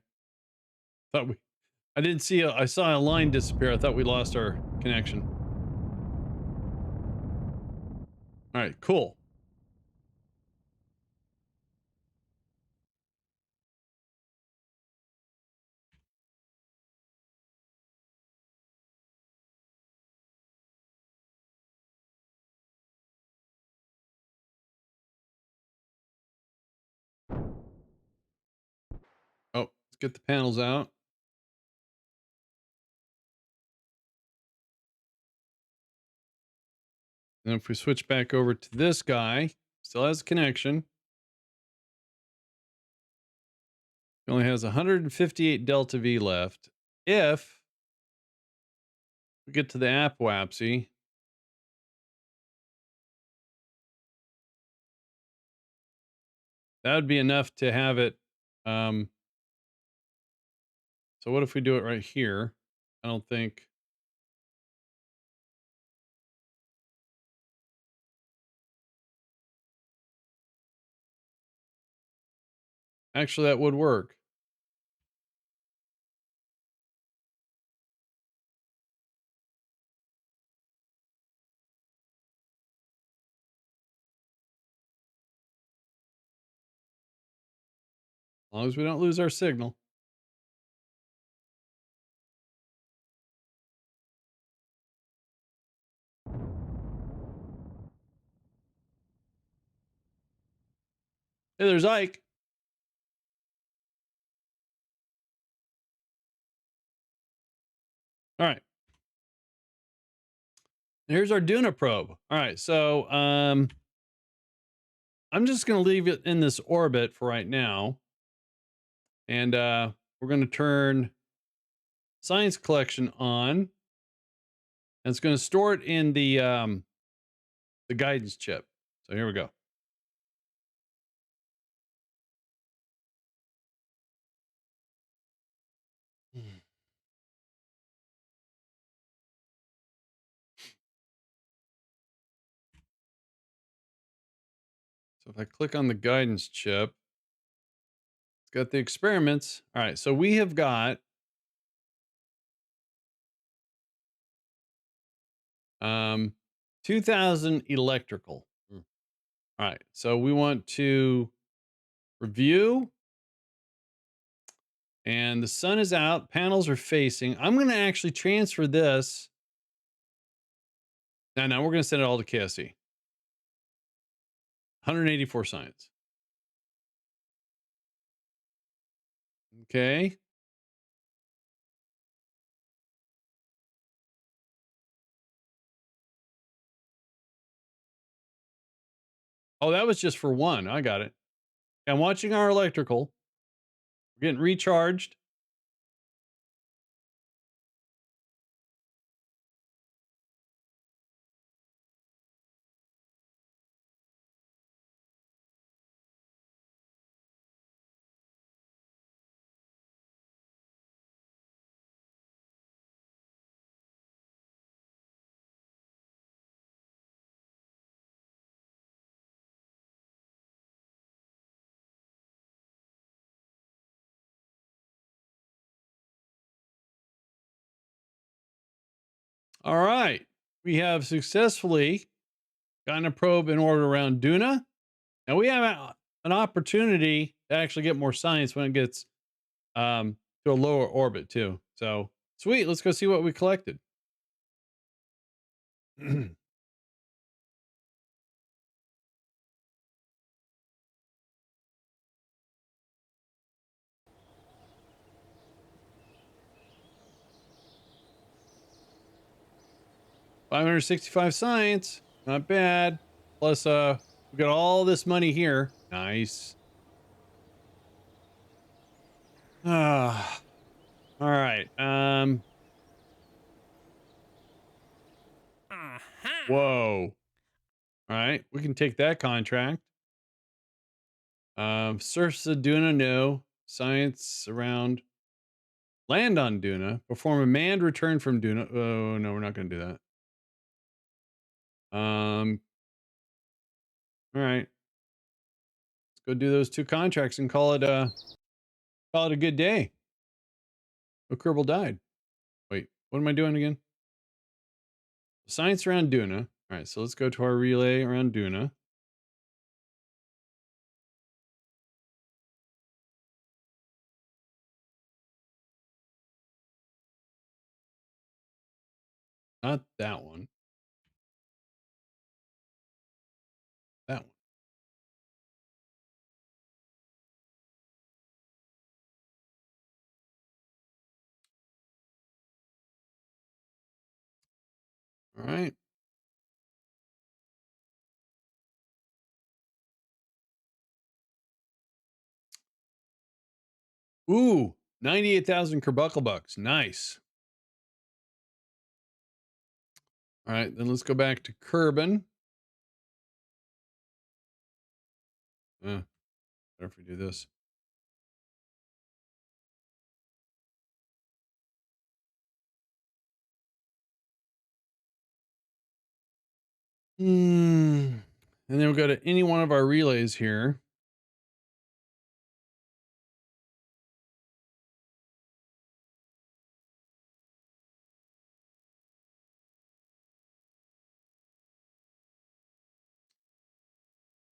I didn't see I saw a line disappear. I thought we lost our connection. All right, cool. Oh, let's get the panels out. And if we switch back over to this guy, still has a connection. He only has 158 delta V left. If we get to the apoapsy, that would be enough to have it. So what if we do it right here? I don't think. Actually, that would work. As long as we don't lose our signal. Hey, there's Ike. All right. Here's our Duna probe. All right, so I'm just going to leave it in this orbit for right now, and we're going to turn science collection on, and it's going to store it in the guidance chip. So here we go. So if I click on the guidance chip, it's got the experiments. All right, so we have got 2000 electrical. All right, so we want to review, and the sun is out, panels are facing. I'm going to actually transfer this. Now we're going to send it all to KSP. 184 science. Okay. Oh, that was just for one. I got it. I'm watching our electrical. We're getting recharged. All right. We have successfully gotten a probe in orbit around Duna. Now we have an opportunity to actually get more science when it gets to a lower orbit too. So sweet. Let's go see what we collected. 565 science. Not bad. Plus We got all this money here. Nice. Ah, all right. Whoa. All right, we can take that contract. Surface of Duna, no. Science around land on Duna. Perform a manned return from Duna. Oh no, we're not going to do that. All right, let's go do those 2 contracts and call it a good day. Oh, Kerbal died. Wait, what am I doing again? Science around Duna. All right, so let's go to our relay around Duna. Not that one. That one. All right. Ooh, 98,000 Kerbuckle bucks. Nice. All right, then let's go back to Kerbin. Better if we do this. And then we'll go to any one of our relays here.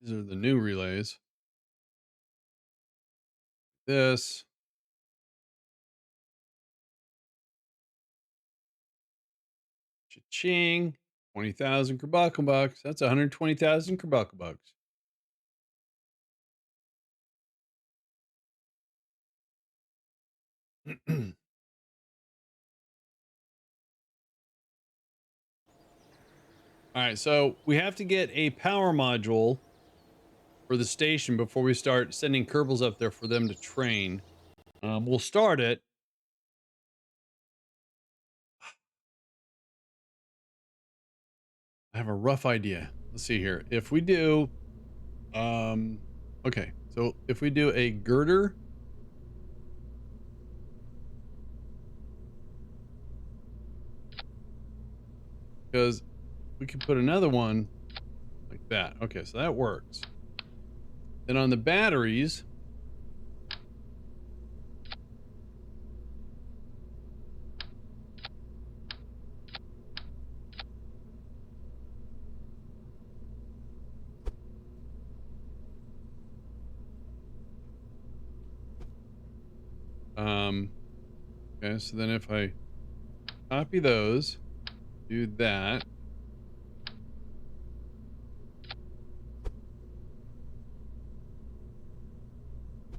These are the new relays. This. Cha-ching. 20,000 Kerbuckle bucks. That's 120,000 Kerbuckle bucks. All right, so we have to get a power module for the station before we start sending Kerbals up there for them to train. We'll start it. I have a rough idea. Let's see here. If we do, okay, so if we do a girder, because we can put another one like that. Okay, so that works. Then on the batteries, okay, so then if I copy those, do that.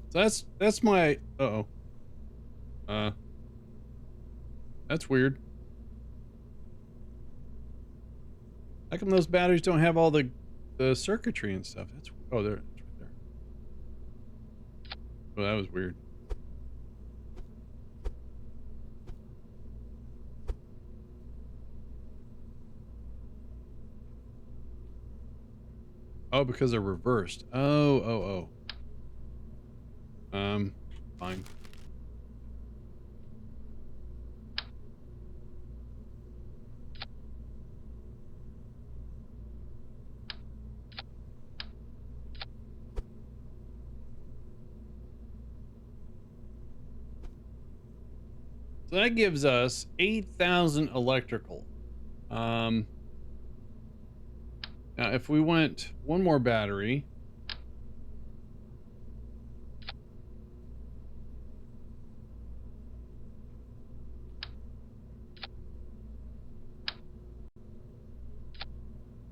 So that's my uh-oh. That's weird. How come those batteries don't have all the circuitry and stuff? That's oh there, it's right there. Oh, that was weird. Oh, because they're reversed. Oh. Fine. So that gives us 8,000 electrical. Now if we went one more battery,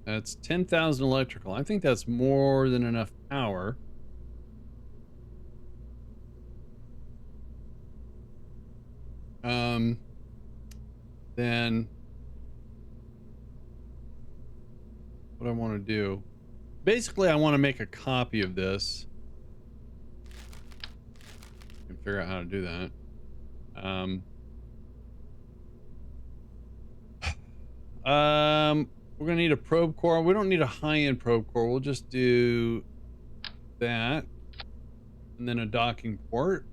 that's 10,000 electrical. I think that's more than enough power. Then what I want to do basically I want to make a copy of this. I can figure out how to do that. We're gonna need a probe core. We don't need a high-end probe core. We'll just do that, and then a docking port.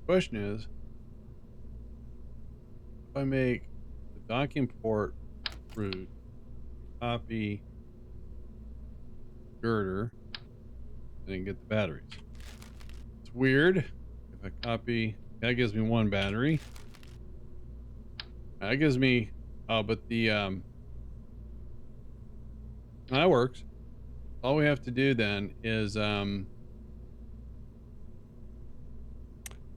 Question is, if I make the docking port root, copy girder, and get the batteries. It's weird. If I copy, that gives me one battery. That gives me, oh, but the, that works. All we have to do then is,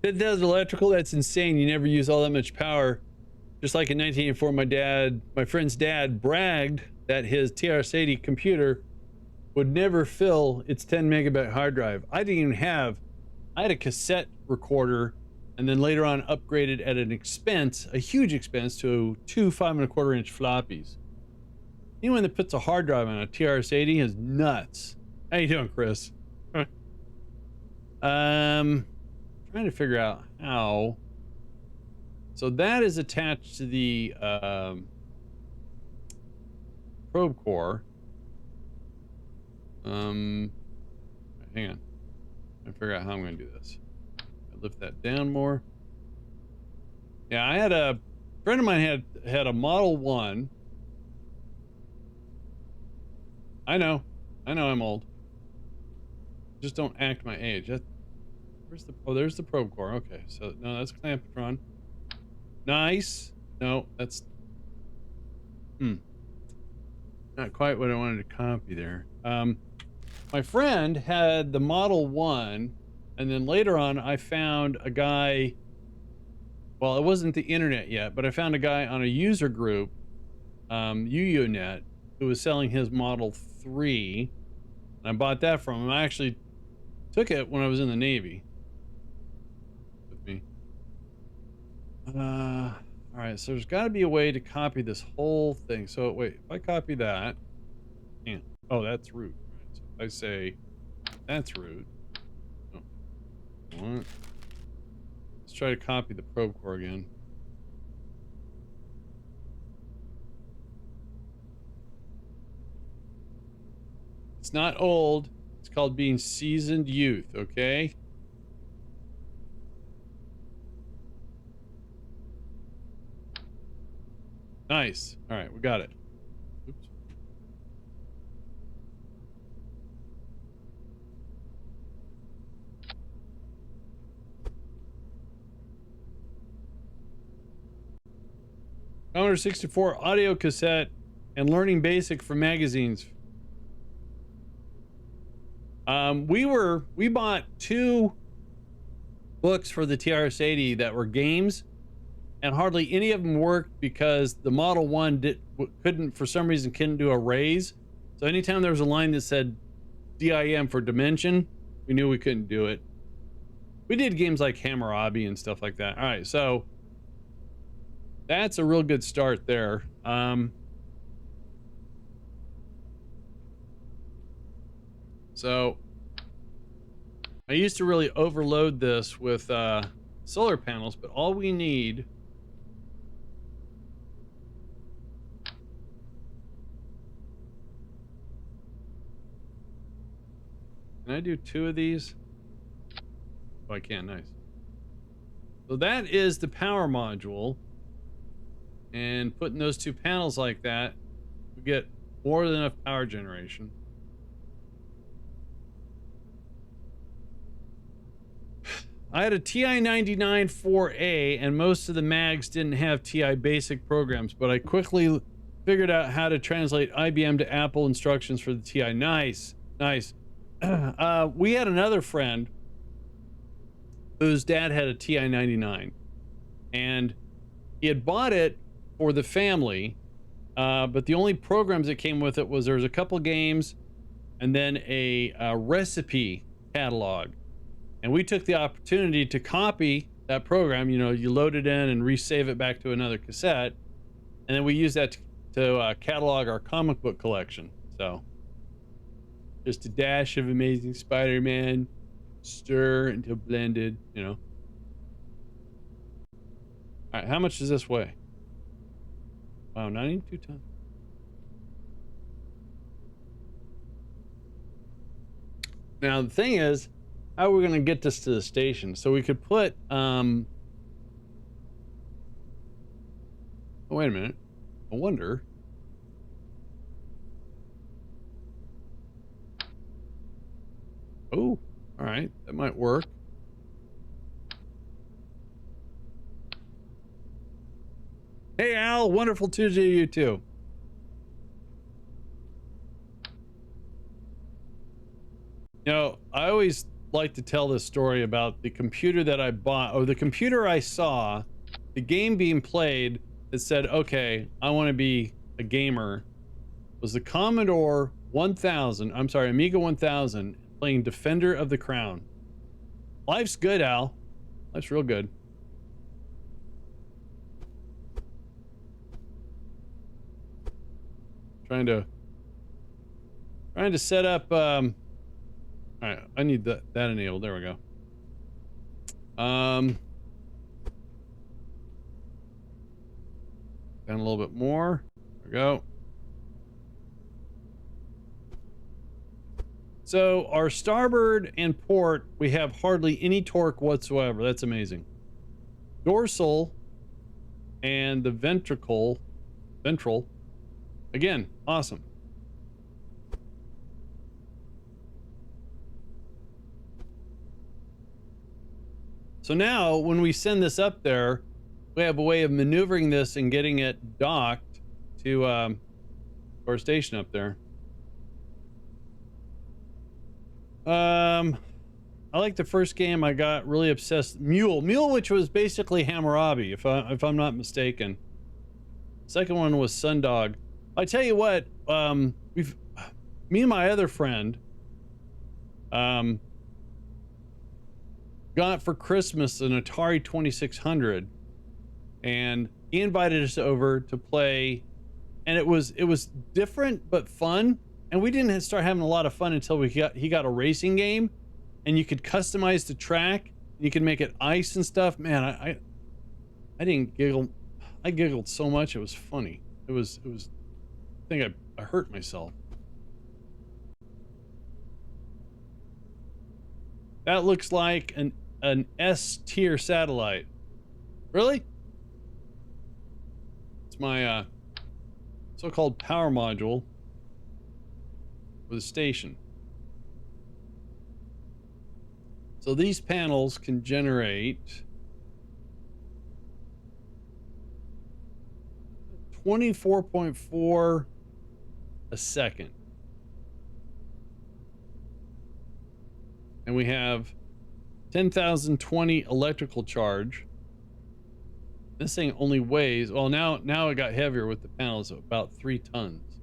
it does electrical. That's insane. You never use all that much power. Just like in 1984, my friend's dad bragged that his TRS-80 computer would never fill its 10 megabyte hard drive. I had a cassette recorder, and then later on upgraded at an expense, a huge expense, to two 5¼ inch floppies. Anyone that puts a hard drive on a TRS-80 is nuts. How you doing, Chris? Trying to figure out how. So that is attached to the probe core. Hang on. I figure out how I'm going to do this. I lift that down more. Yeah, I had a friend of mine had a Model 1. I know I'm old. Just don't act my age. There's the probe core. Okay, so no, that's clampetron. Nice. No, that's not quite what I wanted to copy there. My friend had the Model 1, and then later on I found a guy, well, it wasn't the internet yet, but I found a guy on a user group, UUNet, who was selling his Model 3, and I bought that from him. I actually took it when I was in the Navy with me. All right, so there's got to be a way to copy this whole thing. So wait, if I copy that, yeah. Oh, that's root. Right, so if I say that's root. Oh, what? Let's try to copy the probe core again. It's not old. It's called being seasoned youth, okay? Nice. All right, we got it. Oops. Commodore 64 audio cassette and learning basic from magazines. We bought 2 books for the TRS-80 that were games, and hardly any of them worked because the Model 1 couldn't, for some reason, couldn't do a raise. So anytime there was a line that said DIM for dimension, we knew we couldn't do it. We did games like Hammurabi and stuff like that. All right, so that's a real good start there. So I used to really overload this with solar panels, but all we need Can I do 2 of these? Oh, I can. Nice. So that is the power module, and putting those 2 panels like that, we get more than enough power generation. I had a TI-99 4A, and most of the mags didn't have TI basic programs, but I quickly figured out how to translate IBM to Apple instructions for the TI. Nice. Nice. We had another friend whose dad had a TI 99, and he had bought it for the family, but the only programs that came with it was there was a couple games and then a recipe catalog. And we took the opportunity to copy that program. You know, you load it in and resave it back to another cassette, and then we use that to catalog our comic book collection. So just a dash of Amazing Spider-Man, stir until blended, you know. All right, how much does this weigh? Wow, 92 tons. Now the thing is, how are we gonna get this to the station? So we could put oh, wait a minute. I wonder. Oh, all right, that might work. Hey Al, wonderful Tuesday to you too. You know, I always like to tell this story about the computer that I bought, or the computer I saw, the game being played that said, okay, I want to be a gamer, was the Commodore 1000, I'm sorry, Amiga 1000, playing Defender of the Crown. Life's good, Al. Life's real good. Trying to set up, all right, I need that enabled. There we go. Down a little bit more. There we go. So our starboard and port, we have hardly any torque whatsoever. That's amazing. Dorsal and the ventral, again, awesome. So now when we send this up there, we have a way of maneuvering this and getting it docked to our station up there. I like the first game. I got really obsessed. Mule, which was basically Hammurabi, if I'm not mistaken. Second one was Sundog. I tell you what, me and my other friend, got for Christmas an Atari 2600, and he invited us over to play, and it was different but fun. And we didn't start having a lot of fun until he got a racing game, and you could customize the track. You could make it ice and stuff. Man, I didn't giggle. I giggled so much. It was funny. It was. I think I hurt myself. That looks like an S tier satellite. Really? It's my so-called power module for the station. So these panels can generate 24.4 a second. And we have 10,020 electrical charge. This thing only weighs, well, now it got heavier with the panels, of about 3 tons.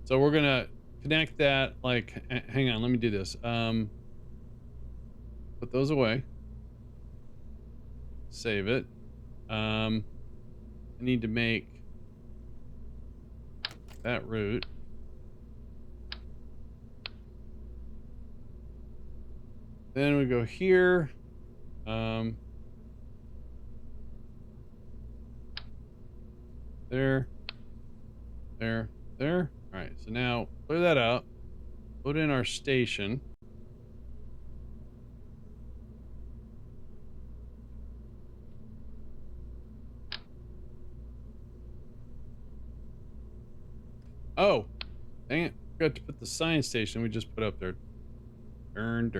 So we're gonna connect that, like, hang on, let me do this. Put those away. Save it. I need to make that route. Then we go here. There. All right, so now clear that out. Put in our station. Oh, dang it. Forgot to put the science station we just put up there. Darn.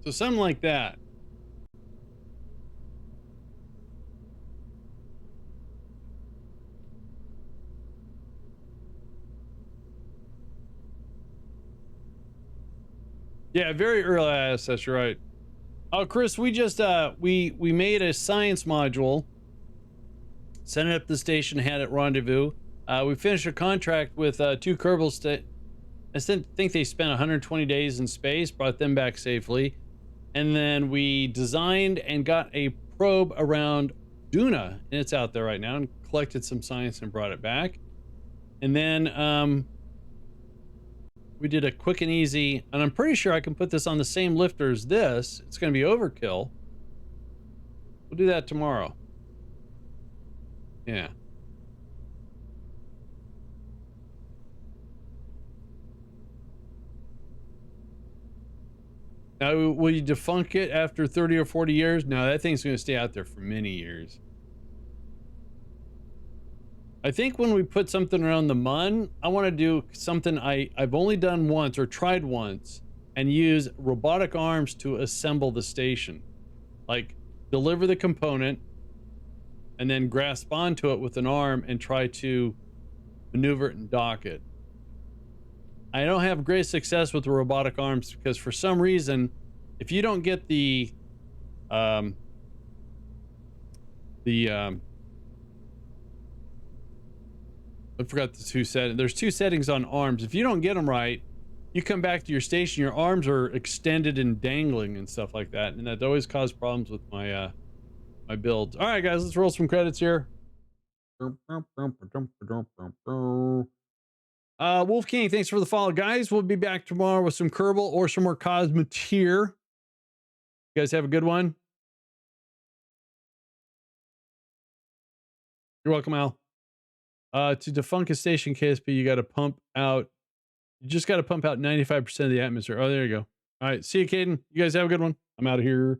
So something like that. Yeah, very early ISS, you're right. Oh, Chris, we just we made a science module, sent it up to the station, had it rendezvous. We finished a contract with two Kerbal. I think they spent 120 days in space, brought them back safely, and then we designed and got a probe around Duna, and it's out there right now, and collected some science and brought it back. And then we did a quick and easy, and I'm pretty sure I can put this on the same lifter as this. It's going to be overkill. We'll do that tomorrow. Yeah. Now, will you defunk it after 30 or 40 years? No, that thing's going to stay out there for many years. I think when we put something around the mun, I want to do something I've only done once or tried once, and use robotic arms to assemble the station. Like, deliver the component and then grasp onto it with an arm and try to maneuver it and dock it. I don't have great success with the robotic arms because for some reason, if you don't get the I forgot the two settings. There's two settings on arms. If you don't get them right, you come back to your station, your arms are extended and dangling and stuff like that, and that always caused problems with my my builds. All right, guys, let's roll some credits here. Wolf King, thanks for the follow, guys. We'll be back tomorrow with some Kerbal or some more Cosmeteer. You guys have a good one. You're welcome, Al. To defunk a station KSP, you got to pump out. You just got to pump out 95% of the atmosphere. Oh, there you go. All right. See you, Caden. You guys have a good one. I'm out of here.